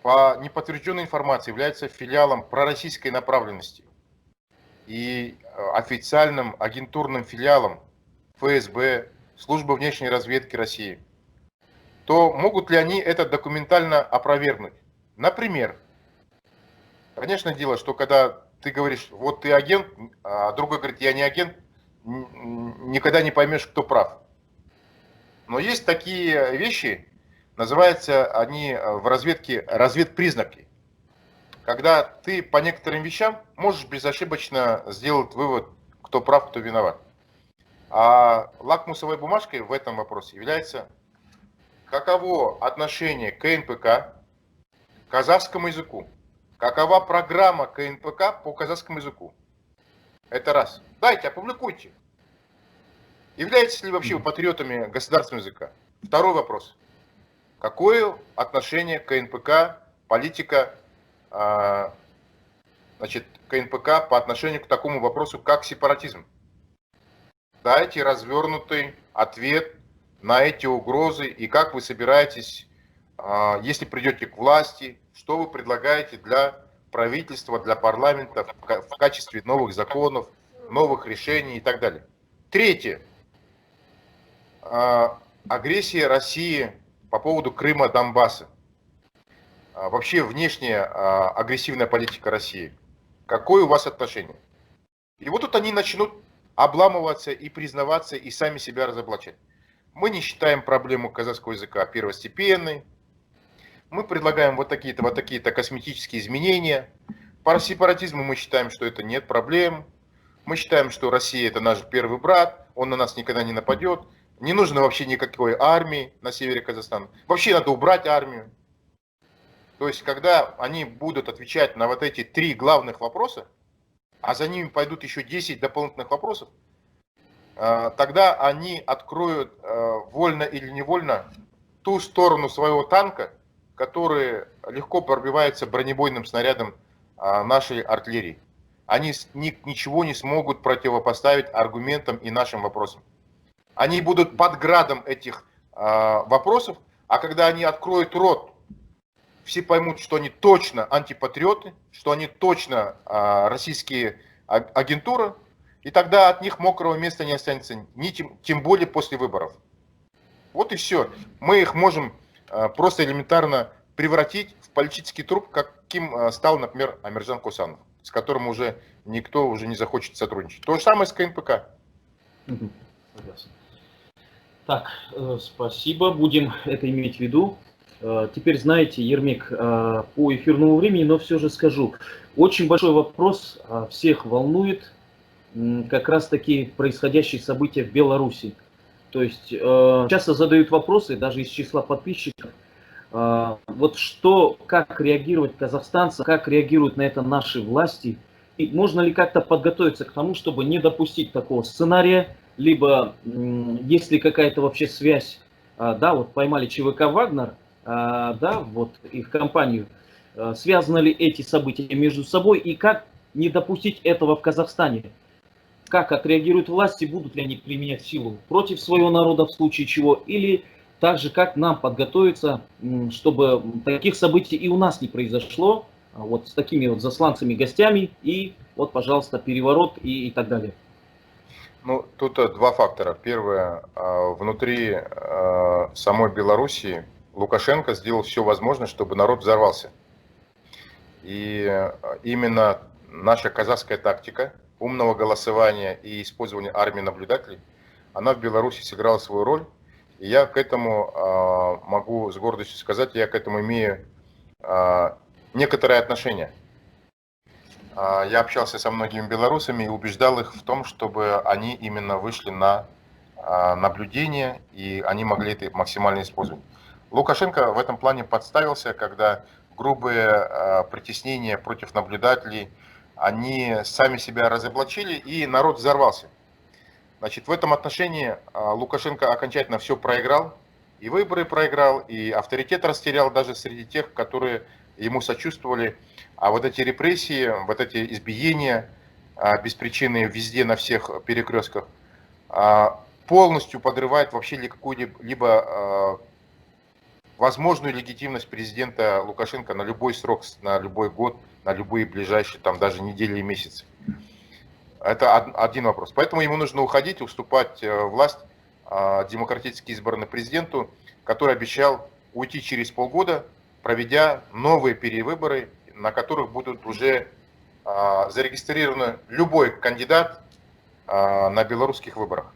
по неподтвержденной информации является филиалом пророссийской направленности и официальным агентурным филиалом ФСБ, Службы внешней разведки России, то могут ли они это документально опровергнуть? Например, понятное дело, что когда ты говоришь, вот ты агент, а другой говорит, я не агент, никогда не поймешь, кто прав. Но есть такие вещи, называются они в разведке разведпризнаки. Когда ты по некоторым вещам можешь безошибочно сделать вывод, кто прав, кто виноват. А лакмусовой бумажкой в этом вопросе является, каково отношение КНПК к казахскому языку. Какова программа КНПК по казахскому языку? Это раз. Дайте, опубликуйте. Являетесь ли вообще вы патриотами государственного языка? Второй вопрос. Какое отношение КНПК, политика, значит, КНПК по отношению к такому вопросу, как сепаратизм? Дайте развернутый ответ на эти угрозы и как вы собираетесь, если придете к власти, что вы предлагаете для правительства, для парламента в качестве новых законов, новых решений и так далее. Третье. Агрессия России по поводу Крыма, Донбасса. Вообще внешняя агрессивная политика России. Какое у вас отношение? И вот тут они начнут обламываться и признаваться, и сами себя разоблачать. Мы не считаем проблему казахского языка первостепенной. Мы предлагаем вот такие-то косметические изменения. По сепаратизму мы считаем, что это нет проблем. Мы считаем, что Россия это наш первый брат, он на нас никогда не нападет. Не нужно вообще никакой армии на севере Казахстана. Вообще надо убрать армию. То есть, когда они будут отвечать на вот эти 3 главных вопроса, а за ними пойдут еще 10 дополнительных вопросов, тогда они откроют вольно или невольно ту сторону своего танка, который легко пробивается бронебойным снарядом нашей артиллерии. Они ничего не смогут противопоставить аргументам и нашим вопросам. Они будут под градом этих вопросов, а когда они откроют рот, все поймут, что они точно антипатриоты, что они точно российские агентуры, и тогда от них мокрого места не останется, тем более после выборов. Вот и все. Мы их можем просто элементарно превратить в политический труп, каким стал, например, Амиржан Косанов, с которым уже никто уже не захочет сотрудничать. То же самое с КНПК. Так, спасибо, будем это иметь в виду. Теперь, знаете, Ермек, по эфирному времени, но все же скажу. Очень большой вопрос всех волнует как раз-таки происходящие события в Беларуси. То есть часто задают вопросы, даже из числа подписчиков, вот что, как реагировать казахстанцы, как реагируют на это наши власти, и можно ли как-то подготовиться к тому, чтобы не допустить такого сценария, либо есть ли какая-то вообще связь, да, вот поймали ЧВК «Вагнер», да, вот их компанию, связаны ли эти события между собой и как не допустить этого в Казахстане? Как отреагируют власти, будут ли они применять силу против своего народа в случае чего, или также как нам подготовиться, чтобы таких событий и у нас не произошло, вот с такими вот засланцами, гостями, и вот, пожалуйста, переворот и так далее. Ну, тут два фактора. Первое, внутри самой Белоруссии Лукашенко сделал все возможное, чтобы народ взорвался. И именно наша казахская тактика умного голосования и использования армии наблюдателей, она в Беларуси сыграла свою роль. И я к этому могу с гордостью сказать, я к этому имею некоторое отношение. Я общался со многими белорусами и убеждал их в том, чтобы они именно вышли на наблюдение, и они могли это максимально использовать. Лукашенко в этом плане подставился, когда грубые притеснения против наблюдателей, они сами себя разоблачили, и народ взорвался. Значит, в этом отношении Лукашенко окончательно все проиграл, и выборы проиграл, и авторитет растерял даже среди тех, которые ему сочувствовали. А вот эти репрессии, вот эти избиения без причины везде, на всех перекрестках, полностью подрывает вообще какую-либо возможную легитимность президента Лукашенко на любой срок, на любой год, на любые ближайшие там даже недели и месяцы. Это один вопрос. Поэтому ему нужно уходить, уступать власть демократически избранному президенту, который обещал уйти через полгода, проведя новые перевыборы, на которых будут уже зарегистрированы любой кандидат на белорусских выборах.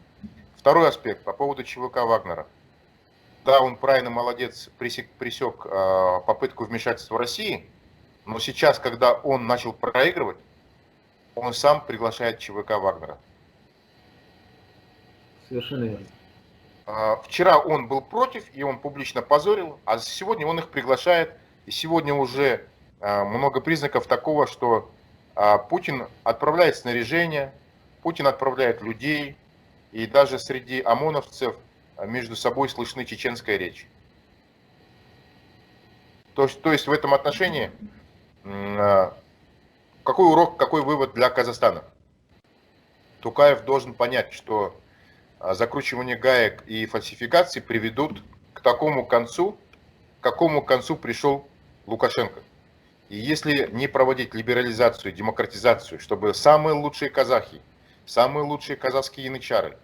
Второй аспект по поводу ЧВК Вагнера. Да, он правильно, молодец, пресек попытку вмешательства России, но сейчас, когда он начал проигрывать, он сам приглашает ЧВК Вагнера. Совершенно верно. Вчера он был против, и он публично позорил, а сегодня он их приглашает. И сегодня уже много признаков такого, что Путин отправляет снаряжение, Путин отправляет людей, и даже среди ОМОНовцев между собой слышны чеченская речь. То есть в этом отношении какой урок, какой вывод для Казахстана? Тукаев должен понять, что закручивание гаек и фальсификации приведут к такому концу, к какому концу пришел Лукашенко. И если не проводить либерализацию, демократизацию, чтобы самые лучшие казахи, самые лучшие казахские янычары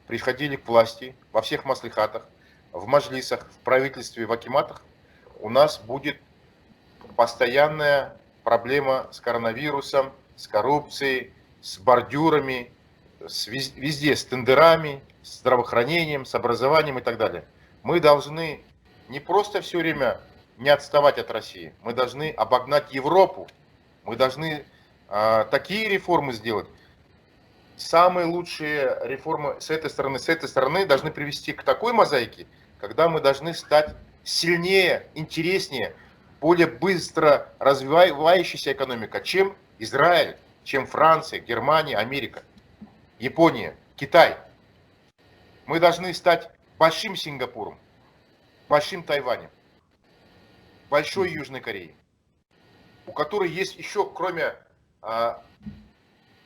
приходили к власти во всех маслихатах, в маджлисах, в правительстве, в акиматах, у нас будет постоянная проблема с коронавирусом, с коррупцией, с бордюрами, везде с тендерами, с здравоохранением, с образованием и так далее. Мы должны не просто все время не отставать от России, мы должны обогнать Европу, мы должны такие реформы сделать. Самые лучшие реформы с этой стороны должны привести к такой мозаике, когда мы должны стать сильнее, интереснее, более быстро развивающейся экономика, чем Израиль, чем Франция, Германия, Америка, Япония, Китай. Мы должны стать большим Сингапуром, большим Тайванем, большой Южной Кореей, у которой есть еще, кроме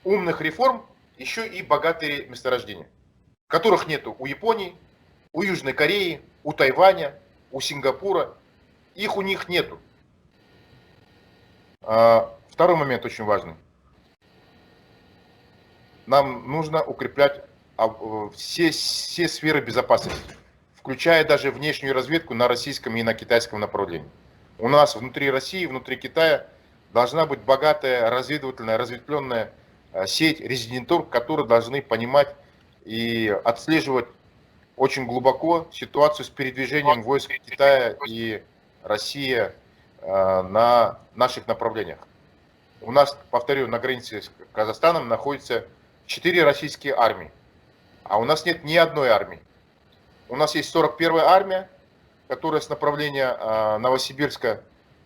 умных реформ, еще и богатые месторождения, которых нету у Японии, у Южной Кореи, у Тайваня, у Сингапура. Их у них нету. Второй момент очень важный. Нам нужно укреплять все сферы безопасности, включая даже внешнюю разведку на российском и на китайском направлении. У нас внутри России, внутри Китая должна быть богатая разведывательная, разветвленная сеть резидентур, которые должны понимать и отслеживать очень глубоко ситуацию с передвижением войск Китая и России на наших направлениях. У нас, повторю, на границе с Казахстаном находится 4 российские армии, а у нас нет ни одной армии. У нас есть 41-я армия, которая с направления Новосибирска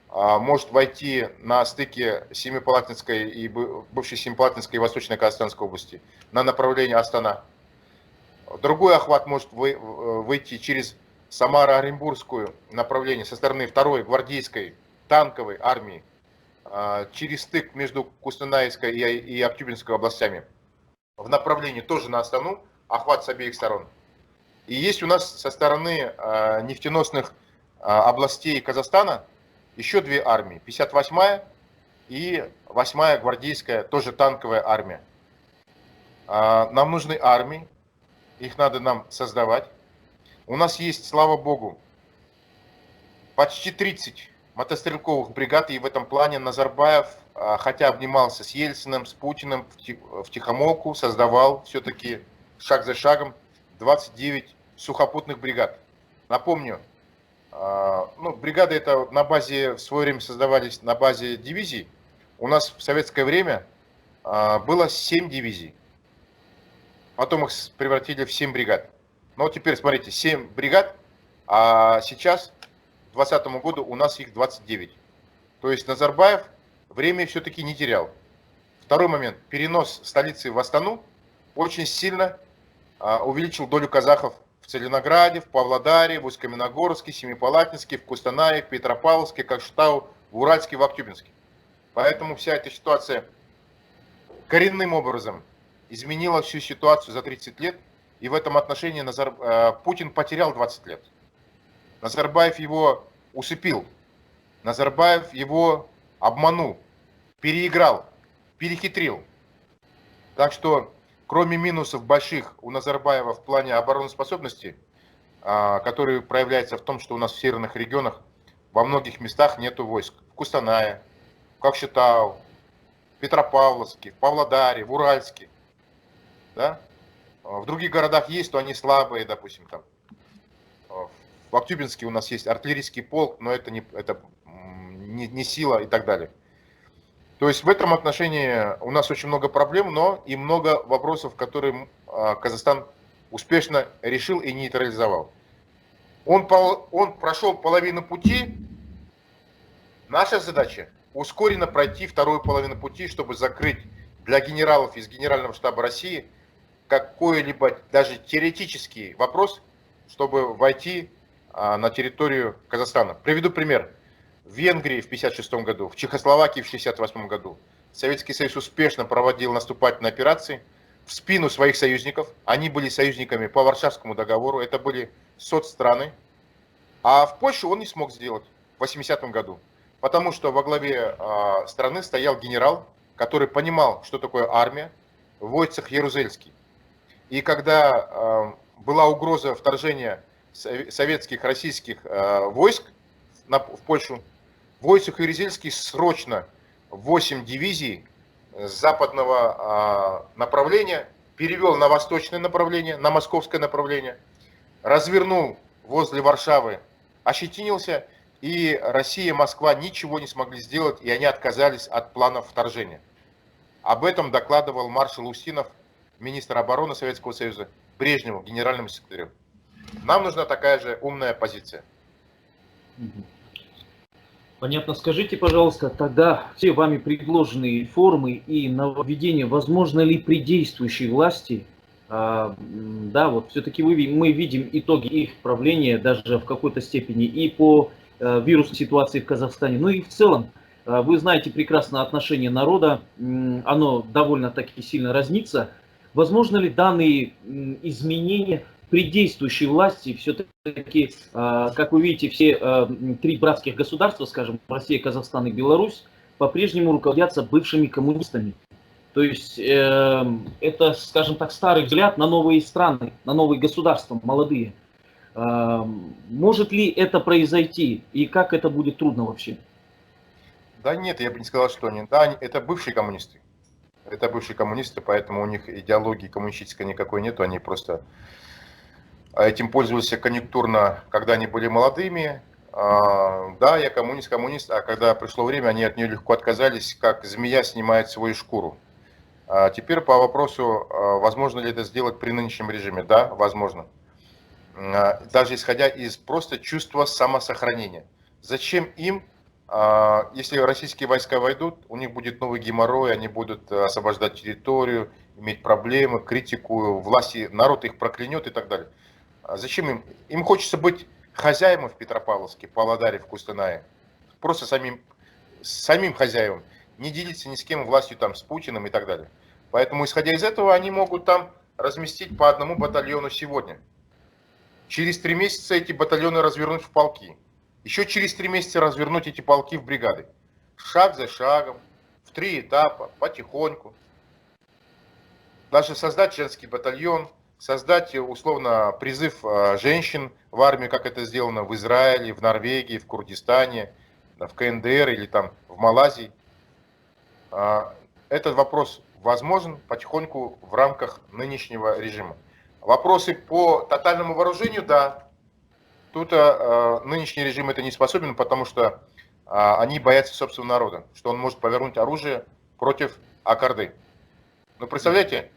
может войти на стыке Семипалатинской и бывшей Семипалатинской и Восточной Казахстанской области на направлении Астана. Другой охват может выйти через Самаро-Оренбургскую направление со стороны 2-й гвардейской танковой армии через стык между Кустанайской и Актюбинской областями в направлении тоже на Астану, охват с обеих сторон. И есть у нас со стороны нефтеносных областей Казахстана еще 2 армии, 58-я и 8-я гвардейская, тоже танковая армия. Нам нужны армии, их надо нам создавать. У нас есть, слава богу, почти 30 мотострелковых бригад, и в этом плане Назарбаев, хотя обнимался с Ельциным, с Путиным, в тихомолку создавал все-таки шаг за шагом 29 сухопутных бригад. Напомню, бригады это на базе, в свое время создавались на базе дивизий. У нас в советское время было 7 дивизий. Потом их превратили в 7 бригад. Но вот теперь, смотрите, 7 бригад, а сейчас, к 2020 году, у нас их 29. То есть Назарбаев время все-таки не терял. Второй момент. Перенос столицы в Астану очень сильно увеличил долю казахов в Целинограде, в Павлодаре, в Усть-Каменогорске, Семипалатинске, в Кустанае, в Петропавловске, Кокшетау, в Уральске, в Актюбинске. Поэтому вся эта ситуация коренным образом изменила всю ситуацию за 30 лет. И в этом отношении Путин потерял 20 лет. Назарбаев его усыпил. Назарбаев его обманул, переиграл, перехитрил. Так что, кроме минусов больших у Назарбаева в плане обороноспособности, который проявляется в том, что у нас в северных регионах во многих местах нету войск. В Кустанае, в Кокшетау, в Петропавловске, в Павлодаре, в Уральске. Да? В других городах есть, то они слабые, допустим, там. В Актюбинске у нас есть артиллерийский полк, но это не сила и так далее. То есть в этом отношении у нас очень много проблем, но и много вопросов, которые Казахстан успешно решил и нейтрализовал. Он прошел половину пути. Наша задача ускоренно пройти вторую половину пути, чтобы закрыть для генералов из Генерального штаба России какой-либо даже теоретический вопрос, чтобы войти на территорию Казахстана. Приведу пример. В Венгрии в 1956 году, в Чехословакии в 1968 году Советский Союз успешно проводил наступательные операции в спину своих союзников. Они были союзниками по Варшавскому договору, это были соцстраны. А в Польшу он не смог сделать в 1980 году, потому что во главе страны стоял генерал, который понимал, что такое армия, Войцех Ярузельский. И когда была угроза вторжения советских, российских войск в Польшу, Войцех Ярузельский срочно 8 дивизий с западного направления перевел на восточное направление, на московское направление, развернул возле Варшавы, ощетинился, и Россия, Москва ничего не смогли сделать, и они отказались от планов вторжения. Об этом докладывал маршал Устинов, министр обороны Советского Союза, Брежневу, генеральному секретарю. Нам нужна такая же умная позиция. Понятно. Скажите, пожалуйста, тогда все вами предложенные реформы и нововведения, возможно ли при действующей власти, да, вот все-таки мы видим итоги их правления даже в какой-то степени и по вирусной ситуации в Казахстане, ну и в целом, вы знаете прекрасно отношение народа, оно довольно-таки сильно разнится. Возможно ли данные изменения при действующей власти все-таки, как вы видите, все 3 братских государства, скажем, Россия, Казахстан и Беларусь, по-прежнему руководятся бывшими коммунистами. То есть это, скажем так, старый взгляд на новые страны, на новые государства, молодые. Может ли это произойти и как это будет трудно вообще? Да нет, я бы не сказал, что они. Да, это бывшие коммунисты. Это бывшие коммунисты, поэтому у них идеологии коммунистической никакой нету, они просто этим пользовались конъюнктурно, когда они были молодыми. Да, я коммунист, а когда пришло время, они от нее легко отказались, как змея снимает свою шкуру. Теперь по вопросу, возможно ли это сделать при нынешнем режиме. Да, возможно. Даже исходя из просто чувства самосохранения. Зачем им, если российские войска войдут, у них будет новый геморрой, они будут освобождать территорию, иметь проблемы, критику, власти, народ их проклянет и так далее. Зачем им? Им хочется быть хозяевами в Петропавловске, Павлодаре, в Кустанае. Просто самим хозяевам. Не делиться ни с кем властью, там, с Путиным и так далее. Поэтому, исходя из этого, они могут там разместить по одному батальону сегодня. Через 3 месяца эти батальоны развернуть в полки. Еще через 3 месяца развернуть эти полки в бригады. Шаг за шагом, в 3 этапа, потихоньку. даже создать женский батальон, создать условно призыв женщин в армию, как это сделано в Израиле, в Норвегии, в Курдистане, в КНДР или там в Малайзии. Этот вопрос возможен потихоньку в рамках нынешнего режима. Вопросы по тотальному вооружению, да. Тут нынешний режим это не способен, потому что они боятся собственного народа, что он может повернуть оружие против Ак-Орды. Ну, представляете,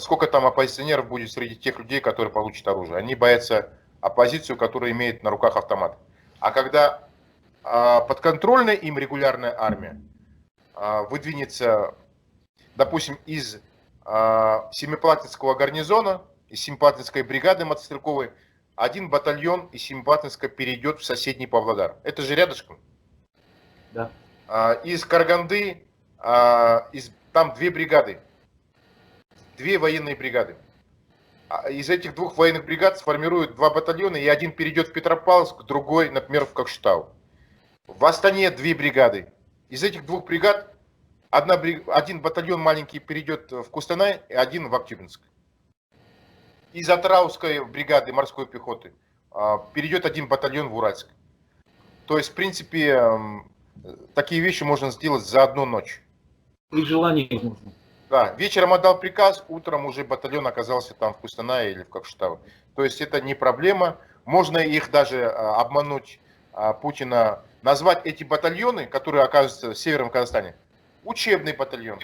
сколько там оппозиционеров будет среди тех людей, которые получат оружие. Они боятся оппозицию, которая имеет на руках автомат. А когда подконтрольная им регулярная армия выдвинется, допустим, из Семипалатинского гарнизона, из Семипалатинской бригады мотострелковой, один батальон из Семипалатинска перейдет в соседний Павлодар. Это же рядышком. Да. Из Караганды, там две бригады, две военные бригады. Из этих двух военных бригад сформируют два батальона, и один перейдет в Петропавловск, другой, например, в Кокшетау. В Астане две бригады. Из этих двух бригад один батальон маленький перейдет в Кустанай, и один в Актюбинск. Из Атырауской бригады морской пехоты перейдет один батальон в Уральск. То есть, в принципе, такие вещи можно сделать за одну ночь. При желании возможно. Да, вечером отдал приказ, утром уже батальон оказался там в Кустанае или в Кокшетау. То есть это не проблема. Можно их даже обмануть, Путина, назвать эти батальоны, которые оказываются в Северном Казахстане, учебный батальон.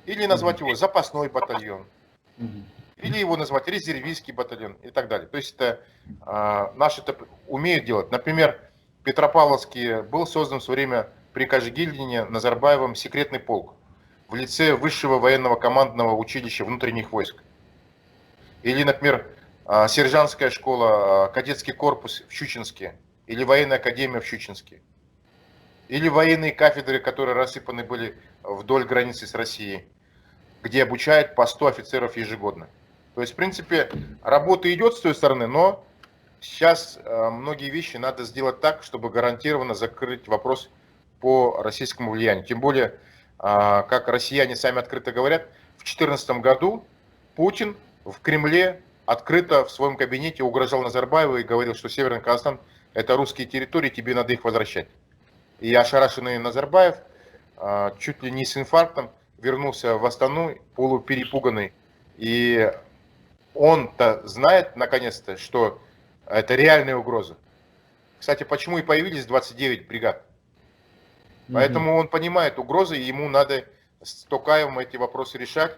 Или назвать его запасной батальон. Или его назвать резервистский батальон и так далее. То есть это наши умеют делать. Например, в Петропавловске был создан в свое время при Кожегильдине Назарбаевым секретный полк в лице Высшего военного командного училища внутренних войск. Или, например, сержантская школа, кадетский корпус в Щучинске. Или военная академия в Щучинске. Или военные кафедры, которые рассыпаны были вдоль границы с Россией, где обучают по 100 офицеров ежегодно. То есть, в принципе, работа идет с той стороны, но сейчас многие вещи надо сделать так, чтобы гарантированно закрыть вопрос по российскому влиянию. Тем более, как россияне сами открыто говорят, в 2014 году Путин в Кремле открыто в своем кабинете угрожал Назарбаеву и говорил, что Северный Казахстан – это русские территории, тебе надо их возвращать. И ошарашенный Назарбаев чуть ли не с инфарктом вернулся в Астану, полуперепуганный. И он-то знает, наконец-то, что это реальная угроза. Кстати, почему и появились 29 бригад? Поэтому он понимает угрозы, и ему надо с Токаевым эти вопросы решать.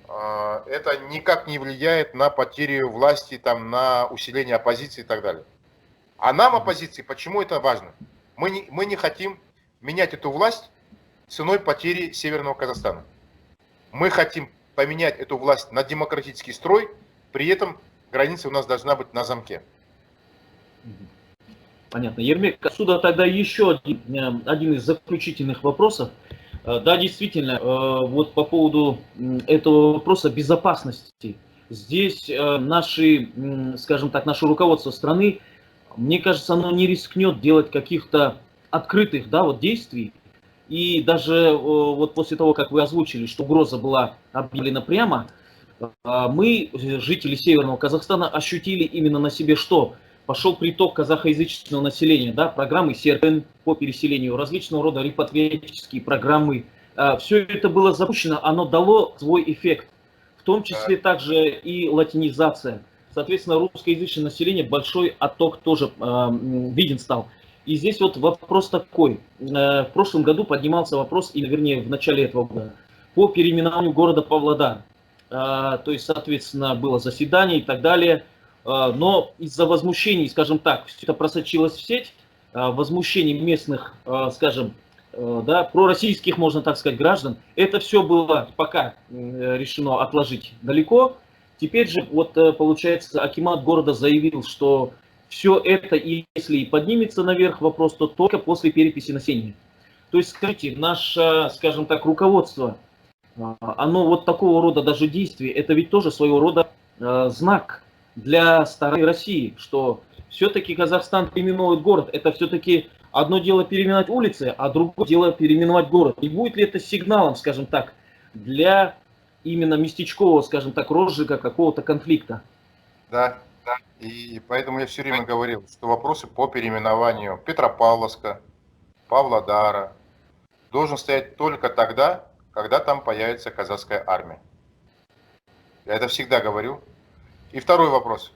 Это никак не влияет на потерю власти, там, на усиление оппозиции и так далее. А нам, оппозиции, почему это важно? Мы не хотим менять эту власть ценой потери Северного Казахстана. Мы хотим поменять эту власть на демократический строй, при этом граница у нас должна быть на замке. Понятно. Ермек, отсюда тогда еще один из заключительных вопросов. Да, действительно, вот по поводу этого вопроса безопасности. Здесь наши, скажем так, наше руководство страны, мне кажется, оно не рискнет делать каких-то открытых, да, вот действий. И даже вот после того, как вы озвучили, что угроза была объявлена прямо, мы, жители Северного Казахстана, ощутили именно на себе что? Пошел приток казахоязычного населения, да, программы СЕРПН по переселению, различного рода репатриотические программы. Все это было запущено, оно дало свой эффект, в том числе также и латинизация. Соответственно, русскоязычное население, большой отток тоже виден стал. И здесь вот вопрос такой. В прошлом году поднимался вопрос, или вернее в начале этого года, по переименованию города Павлодар. То есть, соответственно, было заседание и так далее. Но из-за возмущений, скажем так, все это просочилось в сеть, возмущений местных, скажем, да, пророссийских, можно так сказать, граждан, это все было пока решено отложить далеко. Теперь же, вот получается, акимат города заявил, что все это, если и поднимется наверх вопрос, то только после переписи населения. То есть, скажите, наше, скажем так, руководство, оно вот такого рода даже действий, это ведь тоже своего рода знак для стороны России, что все-таки Казахстан переименует город. Это все-таки одно дело переименовать улицы, а другое дело переименовать город. И будет ли это сигналом, скажем так, для именно местечкового, скажем так, розжига какого-то конфликта. Да, да. И поэтому я все время говорил, что вопросы по переименованию Петропавловска, Павлодара должен стоять только тогда, когда там появится казахская армия. Я это всегда говорю. И второй вопрос.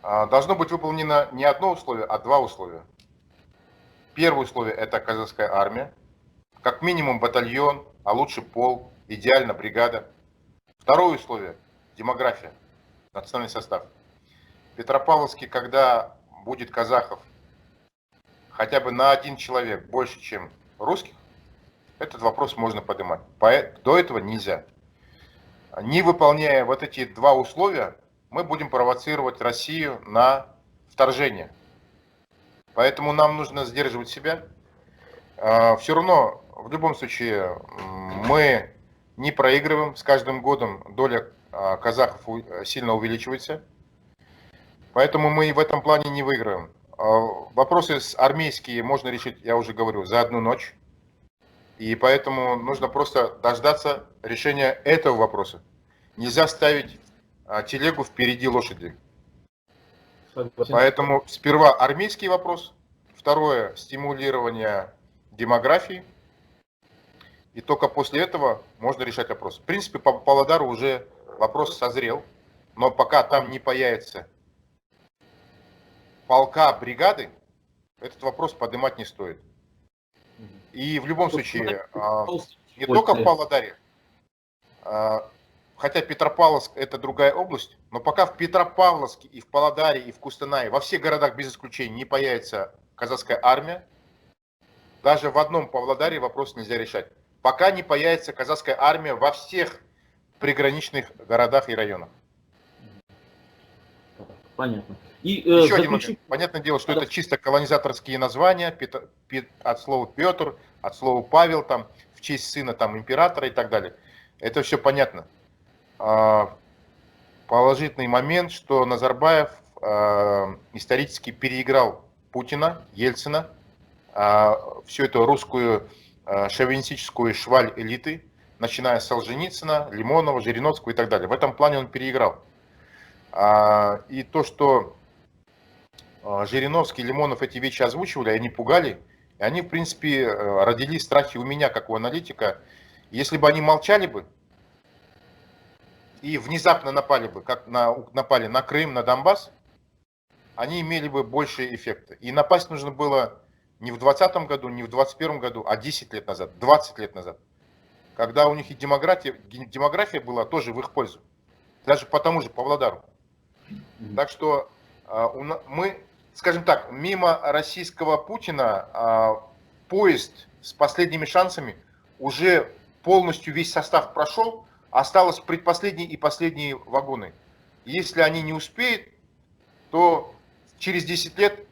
Должно быть выполнено не одно условие, а два условия. Первое условие – это казахская армия. Как минимум батальон, а лучше полк, идеально бригада. Второе условие – демография, национальный состав. В Петропавловске, когда будет казахов хотя бы на один человек больше, чем русских, этот вопрос можно поднимать. До этого нельзя. Не выполняя вот эти два условия, мы будем провоцировать Россию на вторжение. Поэтому нам нужно сдерживать себя. Все равно, в любом случае, мы не проигрываем. С каждым годом доля казахов сильно увеличивается. Поэтому мы в этом плане не выигрываем. Вопросы армейские можно решить, я уже говорю, за одну ночь. И поэтому нужно просто дождаться решения этого вопроса. Нельзя ставить телегу впереди лошади. Согласен. Поэтому сперва армейский вопрос, второе – стимулирование демографии, и только после этого можно решать вопрос. В принципе, по Павлодару уже вопрос созрел, но пока там не появится полка, бригады, этот вопрос поднимать не стоит. И в любом случае, не только в Павлодаре, хотя Петропавловск это другая область, но пока в Петропавловске и в Павлодаре и в Кустанае, во всех городах без исключения не появится казахская армия, даже в одном Павлодаре вопрос нельзя решать. Пока не появится казахская армия во всех приграничных городах и районах. Понятно. И, еще один момент. Понятное дело, что это чисто колонизаторские названия, от слова Петр, от слова Павел, там, в честь сына там, императора и так далее. Это все понятно. Положительный момент, что Назарбаев исторически переиграл Путина, Ельцина, всю эту русскую шовинистическую шваль элиты, начиная с Солженицына, Лимонова, Жириновского и так далее. В этом плане он переиграл. И то, что Жириновский, Лимонов эти вещи озвучивали, они пугали, и они, в принципе, родили страхи у меня, как у аналитика. Если бы они молчали бы и внезапно напали бы, как напали на Крым, на Донбасс, они имели бы больше эффекта. И напасть нужно было не в 2020 году, не в 2021 году, а 10 лет назад, 20 лет назад. Когда у них и демография была тоже в их пользу. Даже по тому же Павлодару. Так что мы, скажем так, мимо российского Путина поезд с последними шансами уже полностью весь состав прошел, осталось предпоследние и последние вагоны. Если они не успеют, то через 10 лет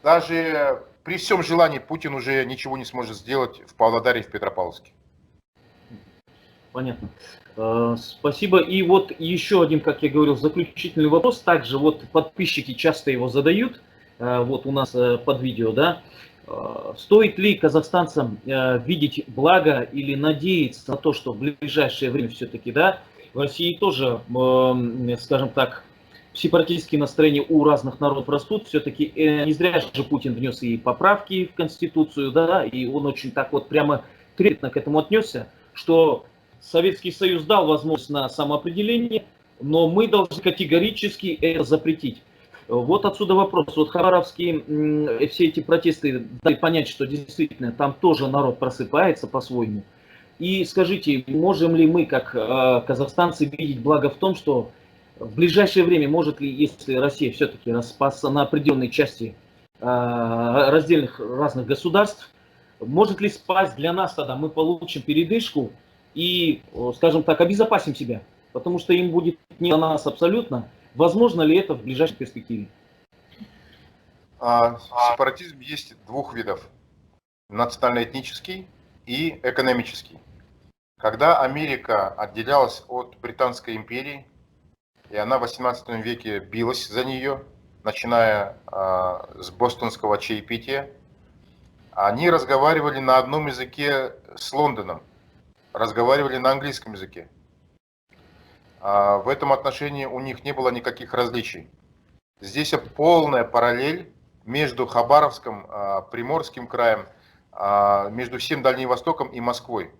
даже при всем желании Путин уже ничего не сможет сделать в Павлодаре и в Петропавловске. Понятно. Спасибо. И вот еще один, как я говорил, заключительный вопрос. Также вот подписчики часто его задают, вот у нас под видео, да. Стоит ли казахстанцам видеть благо или надеяться на то, что в ближайшее время все-таки, да, в России тоже, скажем так, сепаратистские настроения у разных народов растут. Все-таки не зря же Путин внес и поправки в Конституцию, да, и он очень так вот прямо трепетно к этому отнесся, что Советский Союз дал возможность на самоопределение, но мы должны категорически это запретить. Вот отсюда вопрос. Вот хабаровские все эти протесты дали понять, что действительно там тоже народ просыпается по-своему. И скажите, можем ли мы, как казахстанцы, видеть благо в том, что в ближайшее время, может ли, если Россия все-таки распасться на определенные части раздельных разных государств, может ли спасть для нас тогда, мы получим передышку и, скажем так, обезопасим себя, потому что им будет не на нас абсолютно. Возможно ли это в ближайшей перспективе? Сепаратизм есть двух видов. Национально-этнический и экономический. Когда Америка отделялась от Британской империи, и она в 18 веке билась за нее, начиная с бостонского чаепития, они разговаривали на одном языке с Лондоном. разговаривали на английском языке. В этом отношении у них не было никаких различий. Здесь полная параллель между Хабаровском, Приморским краем, между всем Дальним Востоком и Москвой.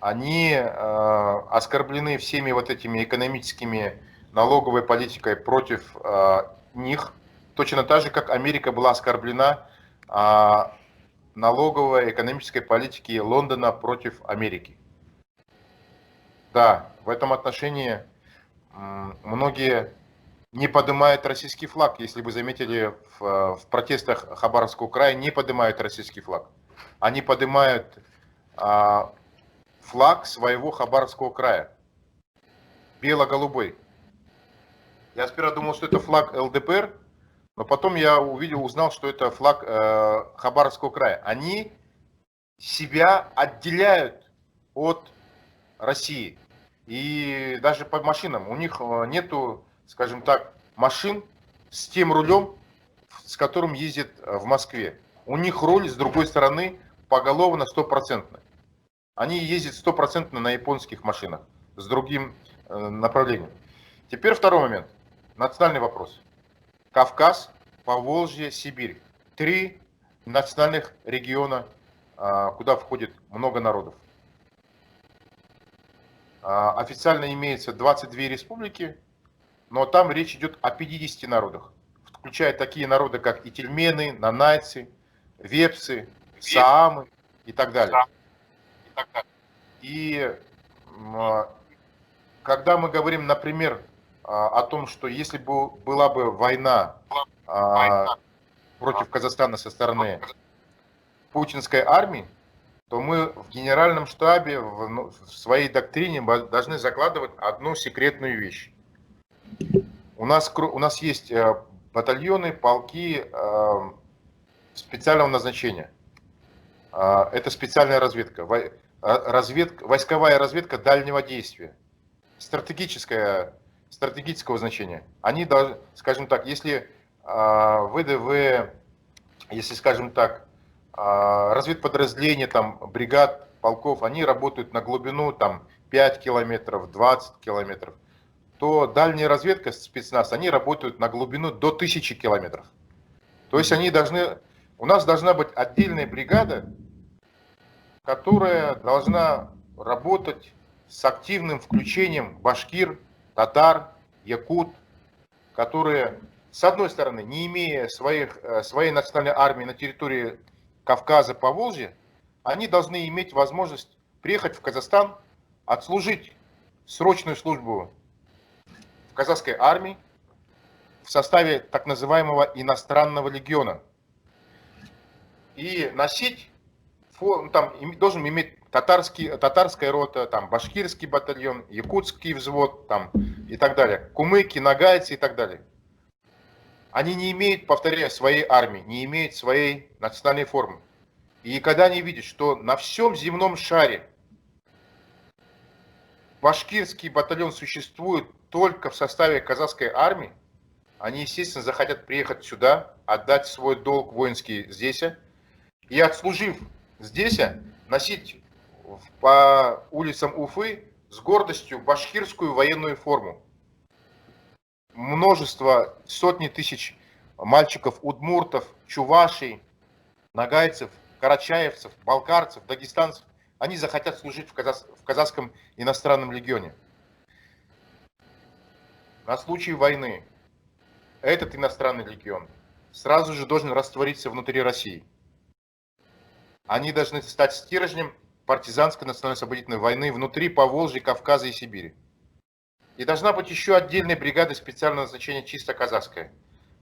Они оскорблены всеми вот этими экономическими, налоговой политикой против них, точно так же, как Америка была оскорблена налоговой экономической политики Лондона против Америки. Да, в этом отношении многие не поднимают российский флаг. Если вы заметили, в протестах Хабаровского края не поднимают российский флаг. Они поднимают флаг своего Хабаровского края. Бело-голубой. Я сперва думал, что это флаг ЛДПР, но потом я узнал, что это флаг Хабаровского края. Они себя отделяют от России. И даже по машинам. У них нету, скажем так, машин с тем рулем, с которым ездят в Москве. У них руль с другой стороны поголовно 100%. Они ездят 100% на японских машинах с другим направлением. Теперь второй момент. Национальный вопрос. Кавказ, Поволжье, Сибирь. 3 национальных региона, куда входит много народов. Официально имеется 22 республики, но там речь идет о 50 народах, включая такие народы, как ительмены, нанайцы, вепсы, саамы и так далее. И когда мы говорим, например, о том, что если бы была бы война против Казахстана со стороны путинской армии, то мы в генеральном штабе, в своей доктрине должны закладывать одну секретную вещь. У нас есть батальоны, полки специального назначения. Это специальная разведка, войсковая разведка дальнего действия, стратегического значения. Они должны, скажем так, если ВДВ, если, скажем так, разведподразделения, там, бригад, полков, они работают на глубину там, 5 километров, 20 километров, то дальняя разведка, спецназ, они работают на глубину до 1000 километров. То есть у нас должна быть отдельная бригада, которая должна работать с активным включением башкир, татар, якут, которые, с одной стороны, не имея своей национальной армии на территории Кавказа, Поволжья, они должны иметь возможность приехать в Казахстан, отслужить срочную службу в казахской армии в составе так называемого иностранного легиона. И носить, там должен иметь татарская рота, там, башкирский батальон, якутский взвод там, и так далее, кумыки, нагайцы и так далее. Они не имеют, повторяю, своей армии, не имеют своей национальной формы. И когда они видят, что на всем земном шаре башкирский батальон существует только в составе казахской армии, они, естественно, захотят приехать сюда, отдать свой долг воинский здесь, и отслужив здесь, носить по улицам Уфы с гордостью башкирскую военную форму. Множество, сотни тысяч мальчиков, удмуртов, чувашей, нагайцев, карачаевцев, балкарцев, дагестанцев, они захотят служить в казахском иностранном легионе. На случай войны этот иностранный легион сразу же должен раствориться внутри России. Они должны стать стержнем партизанской национально-освободительной войны внутри Поволжья, Кавказа и Сибири. И должна быть еще отдельная бригада специального назначения чисто казахская,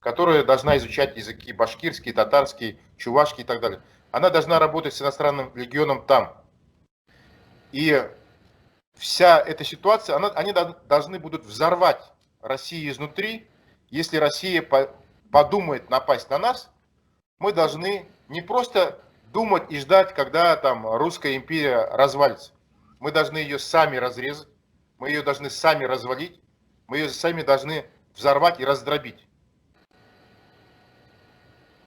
которая должна изучать языки башкирский, татарский, чувашский и так далее. Она должна работать с иностранным легионом там. И вся эта ситуация, они должны будут взорвать Россию изнутри. Если Россия подумает напасть на нас, мы должны не просто думать и ждать, когда там Русская империя развалится. Мы должны ее сами разрезать, мы ее должны сами развалить, мы ее сами должны взорвать и раздробить.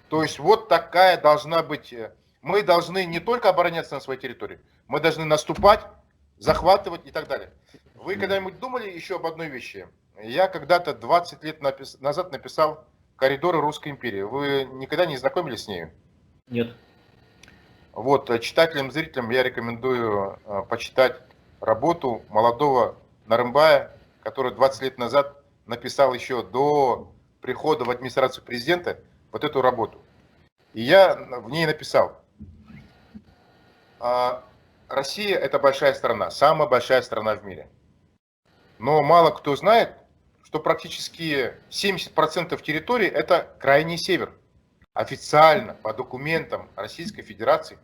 То есть вот такая должна быть Мы должны не только обороняться на своей территории, мы должны наступать, захватывать и так далее. Вы когда-нибудь думали еще об одной вещи? Я когда-то 20 лет назад написал «Коридоры Русской империи». Вы никогда не знакомились с ней? Нет. Вот, читателям, зрителям я рекомендую почитать работу молодого Нарымбая, который 20 лет назад написал еще до прихода в администрацию президента вот эту работу. И я в ней написал: Россия – это большая страна, самая большая страна в мире. Но мало кто знает, что практически 70% территории – это крайний север. Официально, по документам Российской Федерации,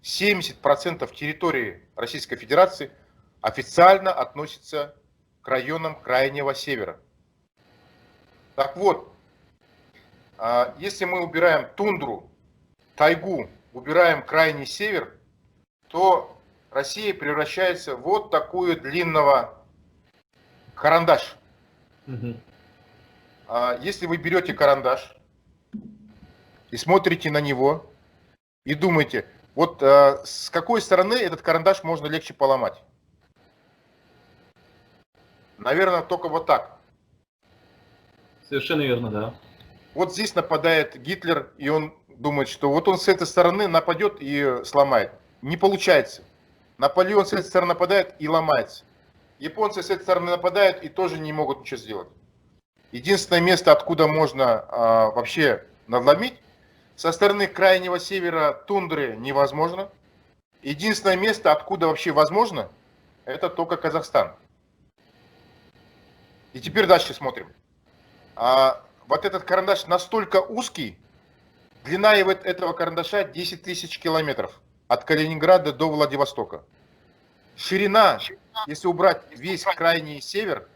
70% территории Российской Федерации официально относится к районам крайнего севера. Так вот, если мы убираем тундру, тайгу, убираем крайний север, то Россия превращается в вот такую длинного карандаш. Если вы берете карандаш и смотрите на него и думаете, вот с какой стороны этот карандаш можно легче поломать? Наверное, только вот так. Совершенно верно, да. Вот здесь нападает Гитлер, и он думает, что вот он с этой стороны нападет и сломает. Не получается. Наполеон с этой стороны нападает и ломается. Японцы с этой стороны нападают и тоже не могут ничего сделать. Единственное место, откуда можно вообще надломить, со стороны крайнего севера тундры невозможно. Единственное место, откуда вообще возможно, это только Казахстан. И теперь дальше смотрим. Вот этот карандаш настолько узкий, длина этого карандаша 10 тысяч километров от Калининграда до Владивостока. Ширина, если убрать весь крайний север,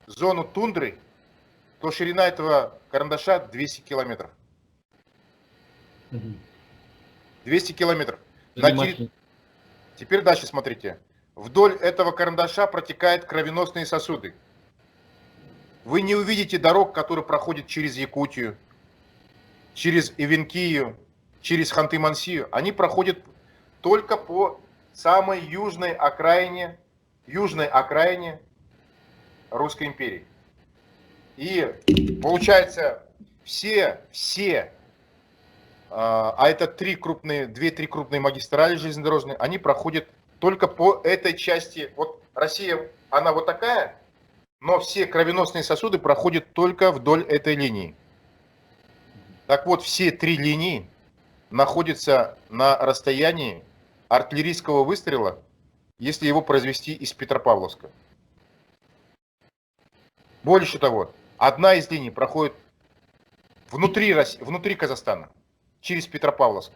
зону тундры, то ширина этого карандаша 200 километров. 200 километров. Теперь дальше смотрите. Вдоль этого карандаша протекают кровеносные сосуды. Вы не увидите дорог, которые проходят через Якутию, через Ивенкию, через Ханты-Мансию. Они проходят только по самой южной окраине Русской империи. И получается, это 2-3 крупные магистрали железнодорожные, они проходят только по этой части. Вот Россия, она вот такая, но все кровеносные сосуды проходят только вдоль этой линии. Так вот, все 3 линии находятся на расстоянии артиллерийского выстрела, если его произвести из Петропавловска. Больше того, одна из линий проходит внутри Казахстана, через Петропавловск.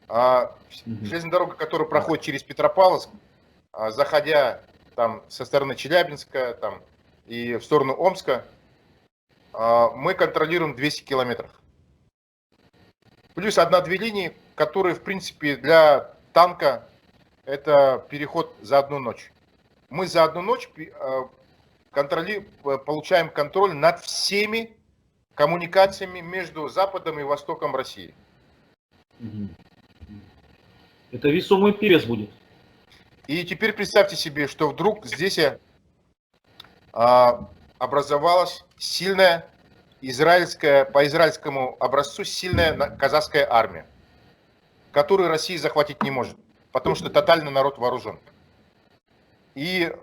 Железная дорога, которая проходит через Петропавловск, заходя там со стороны Челябинска и в сторону Омска, мы контролируем 200 километров. Плюс 1-2 линии, которые, в принципе, для танка это переход за одну ночь. Мы за одну ночь получаем контроль над всеми коммуникациями между Западом и Востоком России. Это весомый перец будет. И теперь представьте себе, что вдруг здесь образовалась сильная по израильскому образцу сильная казахская армия, которую Россия захватить не может, потому что тотально народ вооружен. И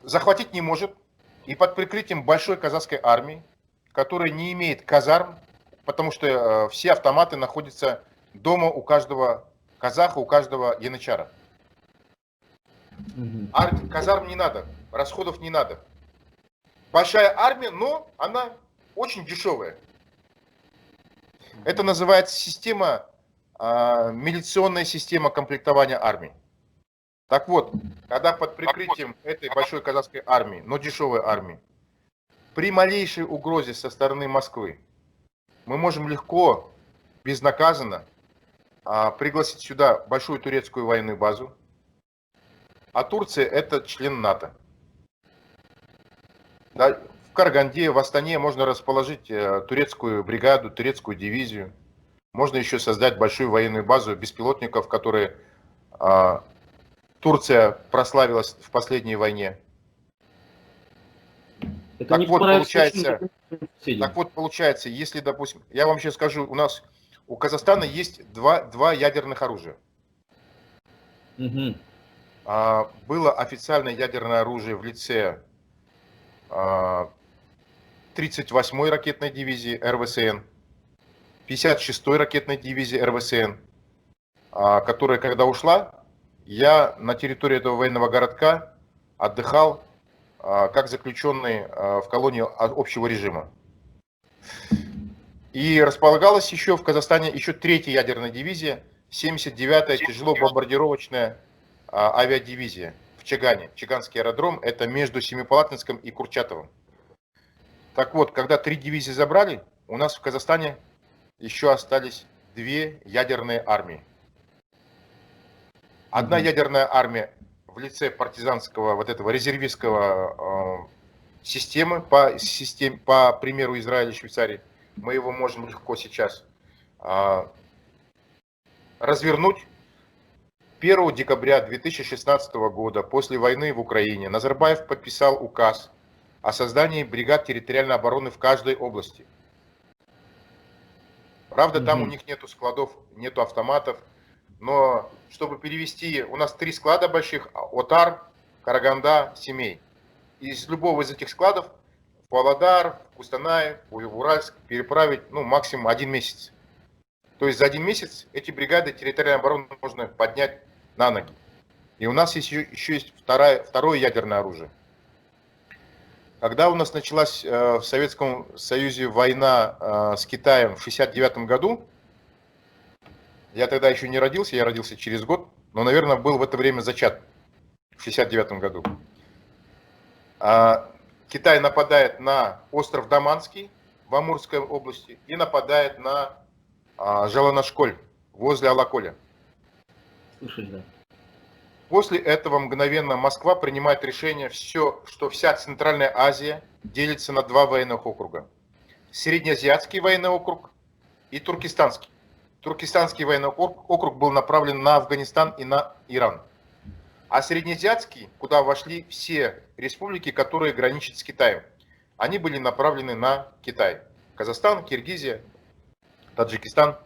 захватить не может, и под прикрытием большой казахской армии, которая не имеет казарм, потому что все автоматы находятся дома у каждого казаха, у каждого янычара. Казарм не надо, расходов не надо. Большая армия, но она очень дешевая. Это называется милиционная система комплектования армии. Так вот, когда под прикрытием этой большой казахской армии, но дешевой армии, при малейшей угрозе со стороны Москвы, мы можем легко, безнаказанно пригласить сюда большую турецкую военную базу. А Турция это член НАТО. Да, в Караганде, в Астане можно расположить турецкую бригаду, турецкую дивизию. можно еще создать большую военную базу беспилотников, которые Турция прославилась в последней войне. Это Так не вот, понравится получается, если, допустим, я вам сейчас скажу, у Казахстана есть два ядерных оружия. Мгм. Было официальное ядерное оружие в лице 38-й ракетной дивизии РВСН, 56-й ракетной дивизии РВСН, которая, когда ушла, я на территории этого военного городка отдыхал как заключенный в колонии общего режима. И располагалась еще в Казахстане еще 3-я ядерная дивизия, 79-я тяжело-бомбардировочная авиадивизия в Чагане. Чаганский аэродром, это между Семипалатинском и Курчатовым. Так вот, когда 3 дивизии забрали, у нас в Казахстане еще остались 2 ядерные армии. Одна ядерная армия в лице партизанского, вот этого резервистского системы, по примеру Израиля и Швейцарии. Мы его можем легко сейчас развернуть. 1 декабря 2016 года, после войны в Украине, Назарбаев подписал указ о создании бригад территориальной обороны в каждой области. Правда, там у них нету складов, нету автоматов, но чтобы перевести, у нас 3 склада больших: Отар, Караганда, Семей. Из любого из этих складов в Павлодар, в Кустанай, в Уральск переправить максимум 1 месяц. То есть за 1 месяц эти бригады территориальной обороны можно поднять на ноги. И у нас еще есть второе ядерное оружие. Когда у нас началась в Советском Союзе война с Китаем в 1969 году, я тогда еще не родился, я родился через год, но, наверное, был в это время зачат, в 1969 году. Китай нападает на остров Даманский в Амурской области и нападает на Жаланашколь возле Алаколя. Слышали, да. После этого мгновенно Москва принимает решение, что вся Центральная Азия делится на 2 военных округа. Среднеазиатский военный округ и Туркестанский. Туркестанский военный округ был направлен на Афганистан и на Иран. А Среднеазиатский, куда вошли все республики, которые граничат с Китаем, они были направлены на Китай. Казахстан, Киргизия, Таджикистан.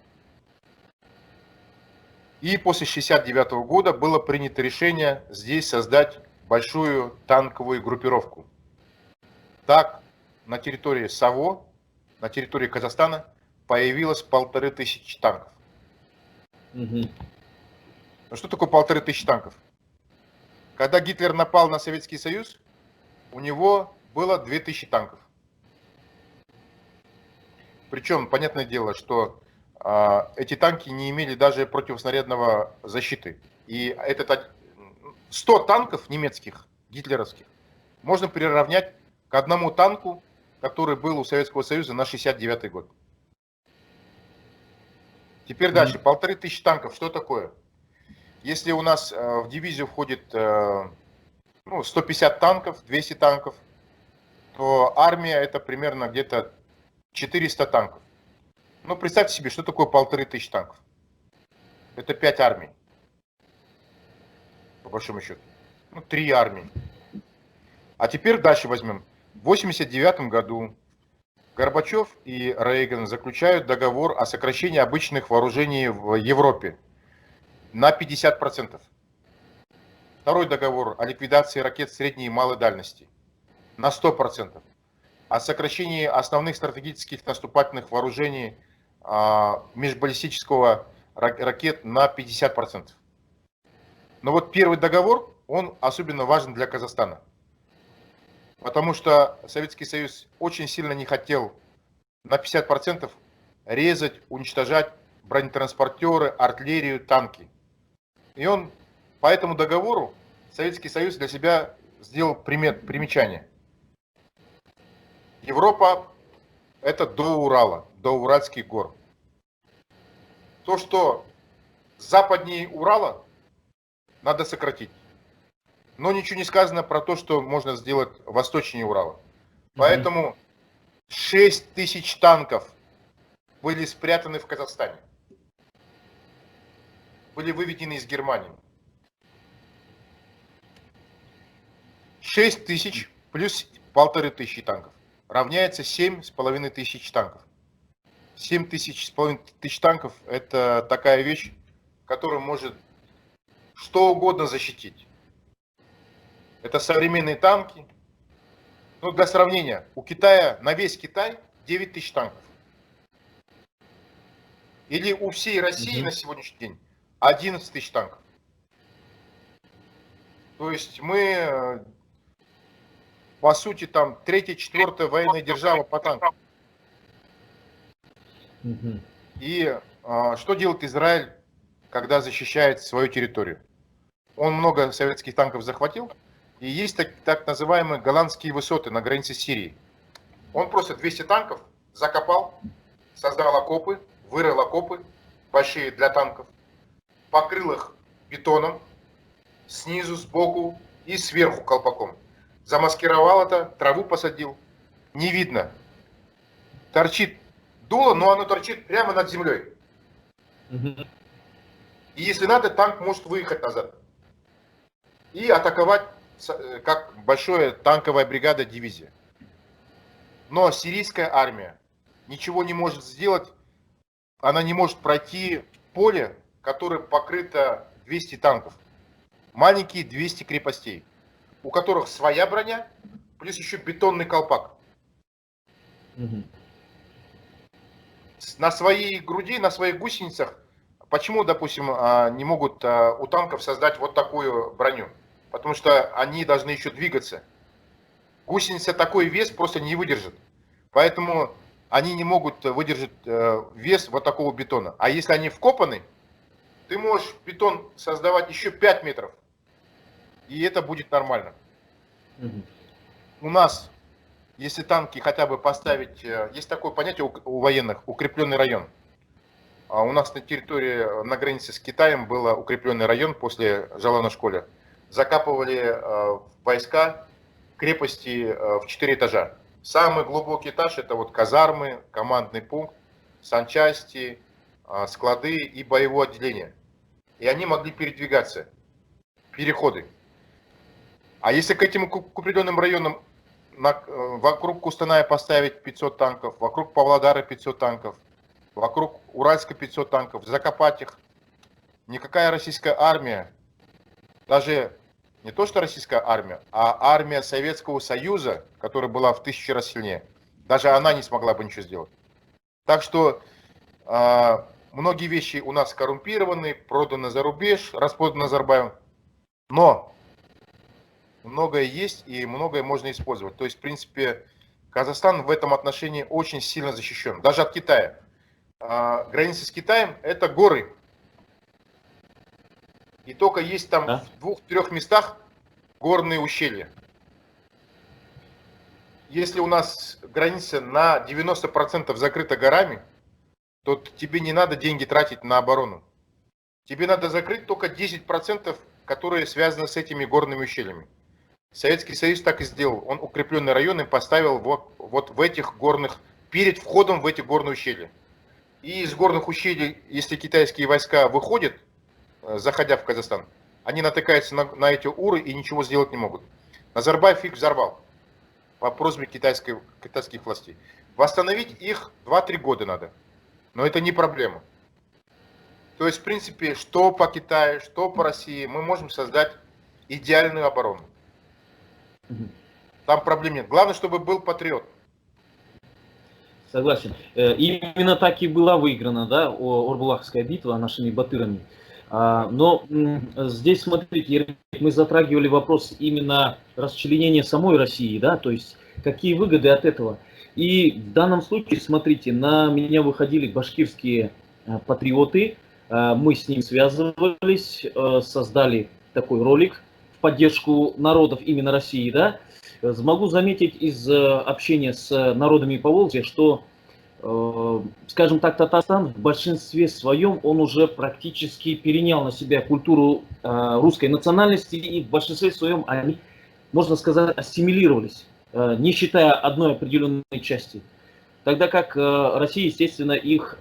И после 1969 года было принято решение здесь создать большую танковую группировку. Так, на территории САВО, на территории Казахстана, появилось 1500 танков. Ну что такое 1500 танков? Когда Гитлер напал на Советский Союз, у него было 2000 танков. Причем, понятное дело, что эти танки не имели даже противоснарядного защиты. И 100 танков немецких, гитлеровских, можно приравнять к одному танку, который был у Советского Союза на 1969 год. Теперь дальше. 1500 танков. Что такое? Если у нас в дивизию входит 150 танков, 200 танков, то армия это примерно где-то 400 танков. Ну, представьте себе, что такое 1500 танков. Это 5 армий. По большому счету. 3 армии. А теперь дальше возьмем. В 1989 году Горбачев и Рейган заключают договор о сокращении обычных вооружений в Европе на 50%. Второй договор о ликвидации ракет средней и малой дальности на 100%. О сокращении основных стратегических наступательных вооружений межбаллистического ракет на 50%. Но вот первый договор, он особенно важен для Казахстана. Потому что Советский Союз очень сильно не хотел на 50% резать, уничтожать бронетранспортеры, артиллерию, танки. И он по этому договору, Советский Союз для себя сделал примечание. Европа – это до Урала, до Уральских гор. То, что западнее Урала, надо сократить. Но ничего не сказано про то, что можно сделать восточнее Урала. Поэтому 6000 танков были спрятаны в Казахстане. были выведены из Германии. 6 тысяч плюс 1500 танков равняется 7,5 тысяч танков. 7,5 тысяч танков – это такая вещь, которая может что угодно защитить. Это современные танки. Ну, для сравнения, у Китая, на весь Китай 9 тысяч танков. Или у всей России на сегодняшний день 11 тысяч танков. То есть мы, по сути, там третья, четвертая военная держава по танкам. И что делает Израиль, когда защищает свою территорию? Он много советских танков захватил, и есть так называемые голландские высоты на границе с Сирией. Он просто 200 танков закопал, создал окопы, вырыл окопы большие для танков, покрыл их бетоном снизу, сбоку и сверху колпаком. Замаскировал это, траву посадил, не видно. Торчит дуло, но оно торчит прямо над землей. И если надо, танк может выехать назад и атаковать, как большая танковая бригада, дивизия. Но сирийская армия ничего не может сделать, она не может пройти поле, которое покрыто 200 танков. Маленькие 200 крепостей, у которых своя броня, плюс еще бетонный колпак. На своей груди, на своих гусеницах, почему, допустим, не могут у танков создать вот такую броню? Потому что они должны еще двигаться. Гусеница такой вес просто не выдержит. Поэтому они не могут выдержать вес вот такого бетона. А если они вкопаны, ты можешь бетон создавать еще 5 метров. И это будет нормально. У нас, если танки хотя бы поставить, есть такое понятие у военных, укрепленный район. А у нас на территории, на границе с Китаем, был укрепленный район после Жалана школе. Закапывали войска крепости в 4 этажа. Самый глубокий этаж — это вот казармы, командный пункт, санчасти, склады и боевое отделение. И они могли передвигаться, переходы. А если к этим укрепленным районам вокруг Кустаная поставить 500 танков, вокруг Павлодара 500 танков, вокруг Уральска 500 танков, закопать их, никакая российская армия, даже не то что российская армия, а армия Советского Союза, которая была в 1000 раз сильнее, даже она не смогла бы ничего сделать. Так что многие вещи у нас коррумпированы, проданы за рубеж, распроданы Назарбаевым, но многое есть и многое можно использовать. То есть, в принципе, Казахстан в этом отношении очень сильно защищен, даже от Китая. Граница с Китаем — это горы. И только есть там в 2-3 местах горные ущелья. Если у нас граница на 90% закрыта горами, то тебе не надо деньги тратить на оборону. Тебе надо закрыть только 10%, которые связаны с этими горными ущельями. Советский Союз так и сделал. Он укрепленные районы поставил вот в этих горных, перед входом в эти горные ущелья. И из горных ущелий, если китайские войска выходят, заходя в Казахстан, они натыкаются на эти уры и ничего сделать не могут. Назарбаев их взорвал по просьбе китайских властей. Восстановить их 2-3 года надо. Но это не проблема. То есть, в принципе, что по Китаю, что по России, мы можем создать идеальную оборону. Там проблем нет. Главное, чтобы был патриот. Согласен. Именно так и была выиграна, да, Орбулакская битва нашими батырами. Но здесь, смотрите, мы затрагивали вопрос именно расчленения самой России, да, то есть какие выгоды от этого. И в данном случае, смотрите, на меня выходили башкирские патриоты, мы с ними связывались, создали такой ролик в поддержку народов именно России, да. Могу заметить из общения с народами Поволжья, что, скажем так, Татарстан в большинстве своем, он уже практически перенял на себя культуру русской национальности, и в большинстве своем они, можно сказать, ассимилировались, не считая одной определенной части. Тогда как Россия, естественно, их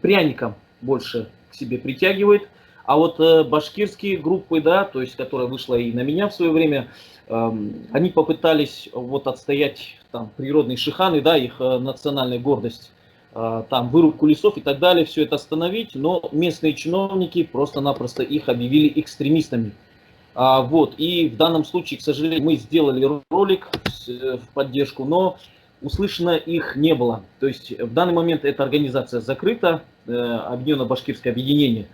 пряником больше к себе притягивает, А вот башкирские группы, да, то есть, которая вышла и на меня в свое время, они попытались вот отстоять там природные шиханы, да, их национальная гордость, там вырубку лесов и так далее, все это остановить, но местные чиновники просто-напросто их объявили экстремистами. Вот, и в данном случае, к сожалению, мы сделали ролик в поддержку, но услышано их не было. То есть в данный момент эта организация закрыта, Объединенное Башкирское объединение.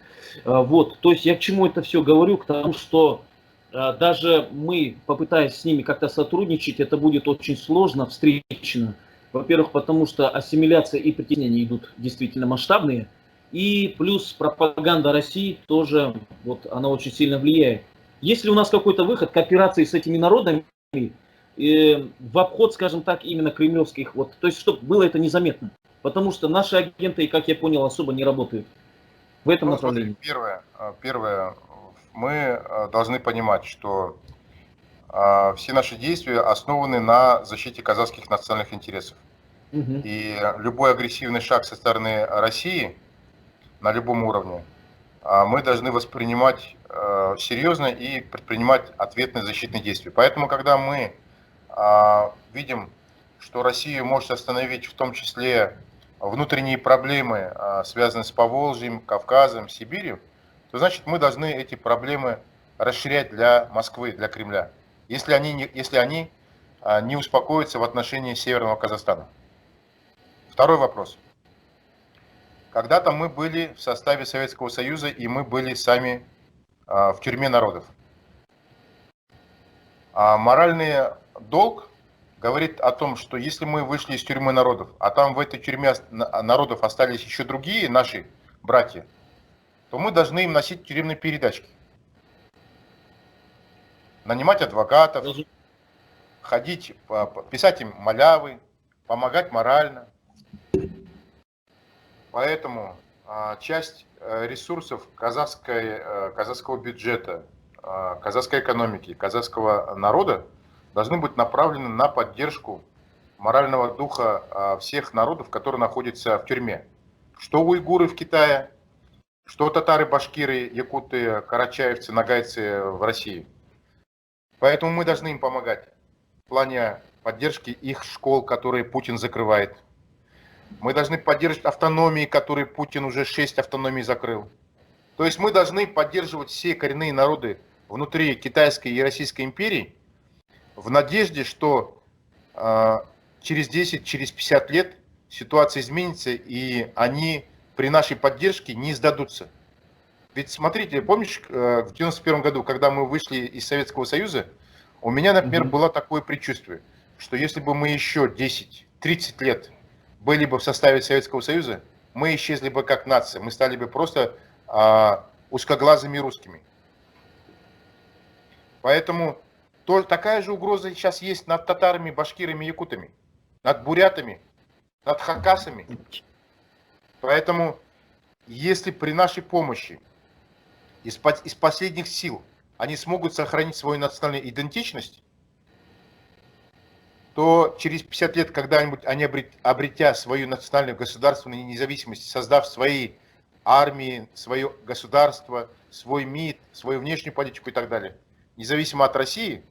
Вот, то есть я к чему это все говорю? К тому, что даже мы, попытаясь с ними как-то сотрудничать, это будет очень сложно, встречено. Во-первых, потому что ассимиляция и притеснения идут действительно масштабные. И плюс пропаганда России тоже, вот она очень сильно влияет. Есть ли у нас какой-то выход к операции с этими народами в обход, скажем так, именно кремлевских, вот, то есть, чтобы было это незаметно? Потому что наши агенты, как я понял, особо не работают в этом Ну, направлении. смотри, первое, мы должны понимать, что все наши действия основаны на защите казахских национальных интересов. Мгм. И любой агрессивный шаг со стороны России на любом уровне мы должны воспринимать серьезно и предпринимать ответные защитные действия. Поэтому, когда мы видим, что Россия может остановить в том числе внутренние проблемы, связанные с Поволжьем, Кавказом, Сибирью, то значит мы должны эти проблемы расширять для Москвы, для Кремля, если они не успокоятся в отношении Северного Казахстана. Второй вопрос. Когда-то мы были в составе Советского Союза, и мы были сами в тюрьме народов. А моральный долг говорит о том, что если мы вышли из тюрьмы народов, а там в этой тюрьме народов остались еще другие наши братья, то мы должны им носить тюремные передачки. Нанимать адвокатов, ходить, писать им малявы, помогать морально. Поэтому часть ресурсов казахского бюджета, казахской экономики, казахского народа должны быть направлены на поддержку морального духа всех народов, которые находятся в тюрьме. Что уйгуры в Китае, что татары, башкиры, якуты, карачаевцы, нагайцы в России. Поэтому мы должны им помогать в плане поддержки их школ, которые Путин закрывает. Мы должны поддерживать автономии, которые Путин уже 6 автономий закрыл. То есть мы должны поддерживать все коренные народы внутри Китайской и Российской империи в надежде, что через 10, через 50 лет ситуация изменится, и они при нашей поддержке не сдадутся. Ведь смотрите, помнишь, в 91 году, когда мы вышли из Советского Союза, у меня, например, было такое предчувствие, что если бы мы еще 10-30 лет были бы в составе Советского Союза, мы исчезли бы как нация, мы стали бы просто узкоглазыми русскими. Поэтому такая же угроза сейчас есть над татарами, башкирами, якутами, над бурятами, над хакасами. Поэтому, если при нашей помощи из последних сил они смогут сохранить свою национальную идентичность, то через 50 лет, когда-нибудь они, обретя свою национальную государственную независимость, создав свои армии, свое государство, свой МИД, свою внешнюю политику и так далее, независимо от России,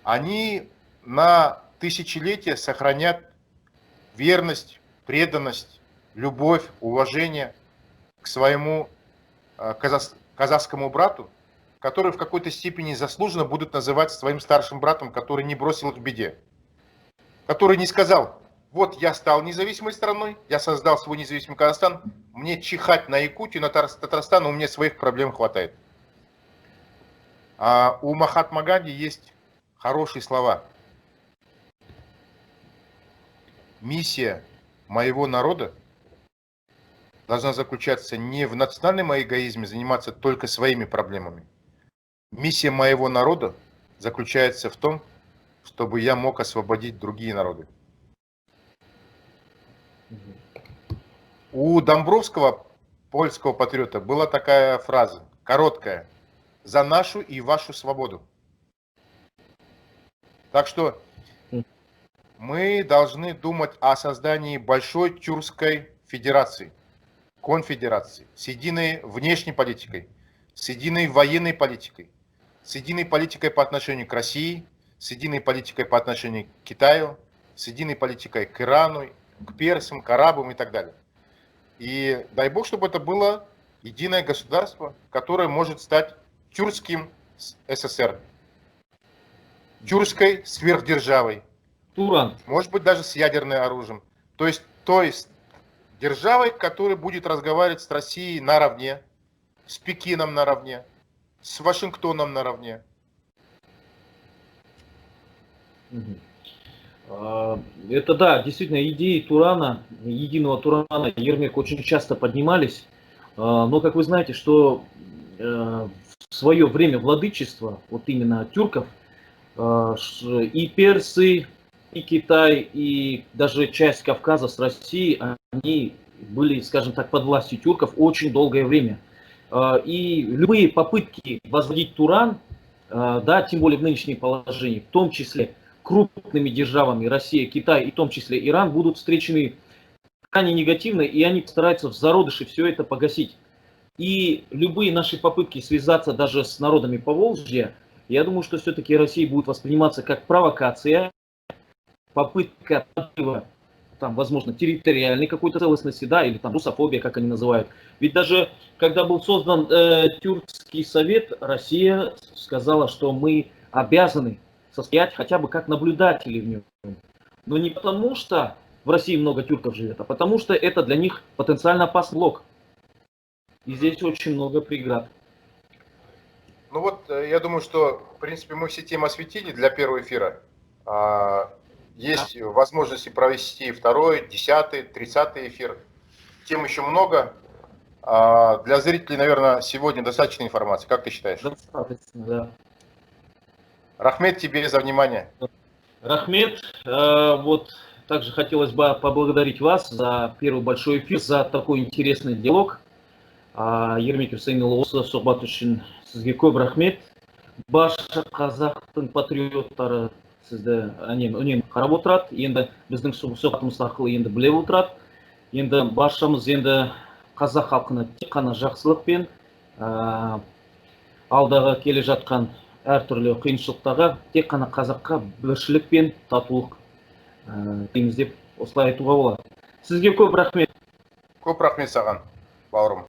они на тысячелетия сохранят верность, преданность, любовь, уважение к своему казахскому брату, который в какой-то степени заслуженно будут называть своим старшим братом, который не бросил их в беде. Который не сказал: вот я стал независимой страной, я создал свой независимый Казахстан, мне чихать на Якутию, на Татарстан, у меня своих проблем хватает. А у Махатма Ганди есть хорошие слова. Миссия моего народа должна заключаться не в национальном эгоизме, заниматься только своими проблемами. Миссия моего народа заключается в том, чтобы я мог освободить другие народы. У Домбровского, польского патриота, была такая фраза, короткая: «За нашу и вашу свободу». Так что мы должны думать о создании большой тюркской федерации, конфедерацией, с единой внешней политикой, с единой военной политикой, с единой политикой по отношению к России, с единой политикой по отношению к Китаю, с единой политикой к Ирану, к персам, к арабам и так далее. И дай бог, чтобы это было единое государство, которое может стать тюркским СССР, тюркской сверхдержавой, Туран, может быть даже с ядерным оружием. То есть державой, которая будет разговаривать с Россией наравне, с Пекином наравне, с Вашингтоном наравне. это да, действительно, идеи Турана, единого Турана, Ермек очень часто поднимались, но как вы знаете, что в свое время владычества, вот именно тюрков, и персы, и Китай, и даже часть Кавказа с Россией, они были, скажем так, под властью тюрков очень долгое время. И любые попытки возводить Туран, да, тем более в нынешнем положении, в том числе крупными державами Россия, Китай и в том числе Иран, будут встречены крайне негативно, и они постараются в зародыше все это погасить. И любые наши попытки связаться даже с народами Поволжья, я думаю, что все-таки Россия будет восприниматься как провокация, попытка подрыва, там, возможно, территориальной какой-то целостности, да, или там русофобия, как они называют. Ведь даже когда был создан Тюркский совет, Россия сказала, что мы обязаны состоять хотя бы как наблюдатели в нем. Но не потому, что в России много тюрков живет, а потому что это для них потенциально опасный блок. И здесь очень много преград. Ну вот, я думаю, что, в принципе, мы все темы осветили для первого эфира. Есть возможности провести второй, 10-й, 30-й эфир. Тем еще много. Для зрителей, наверное, сегодня достаточно информации. Как ты считаешь? Достаточно, да. Рахмет тебе за внимание. Рахмет, вот также хотелось бы поблагодарить вас за первый большой эфир, за такой интересный диалог. Ермек Хусейнұлы, осы сұхбат үшін сізге көп рахмет. Барша қазақтың патриоттары сізді үнемі қарап отырады. Енді біздің сұхбатымыз арқылы енді біле отырады. Енді баршамыз енді қазақ халқына тек қана жақсылықпен, алдағы келе жатқан әртүрлі қиыншылықтарға тек қана қазаққа біршілік пен татулық дейміз деп осылай айтуға болады. Сізге көп рахмет. Көп рахмет саған, бауырым.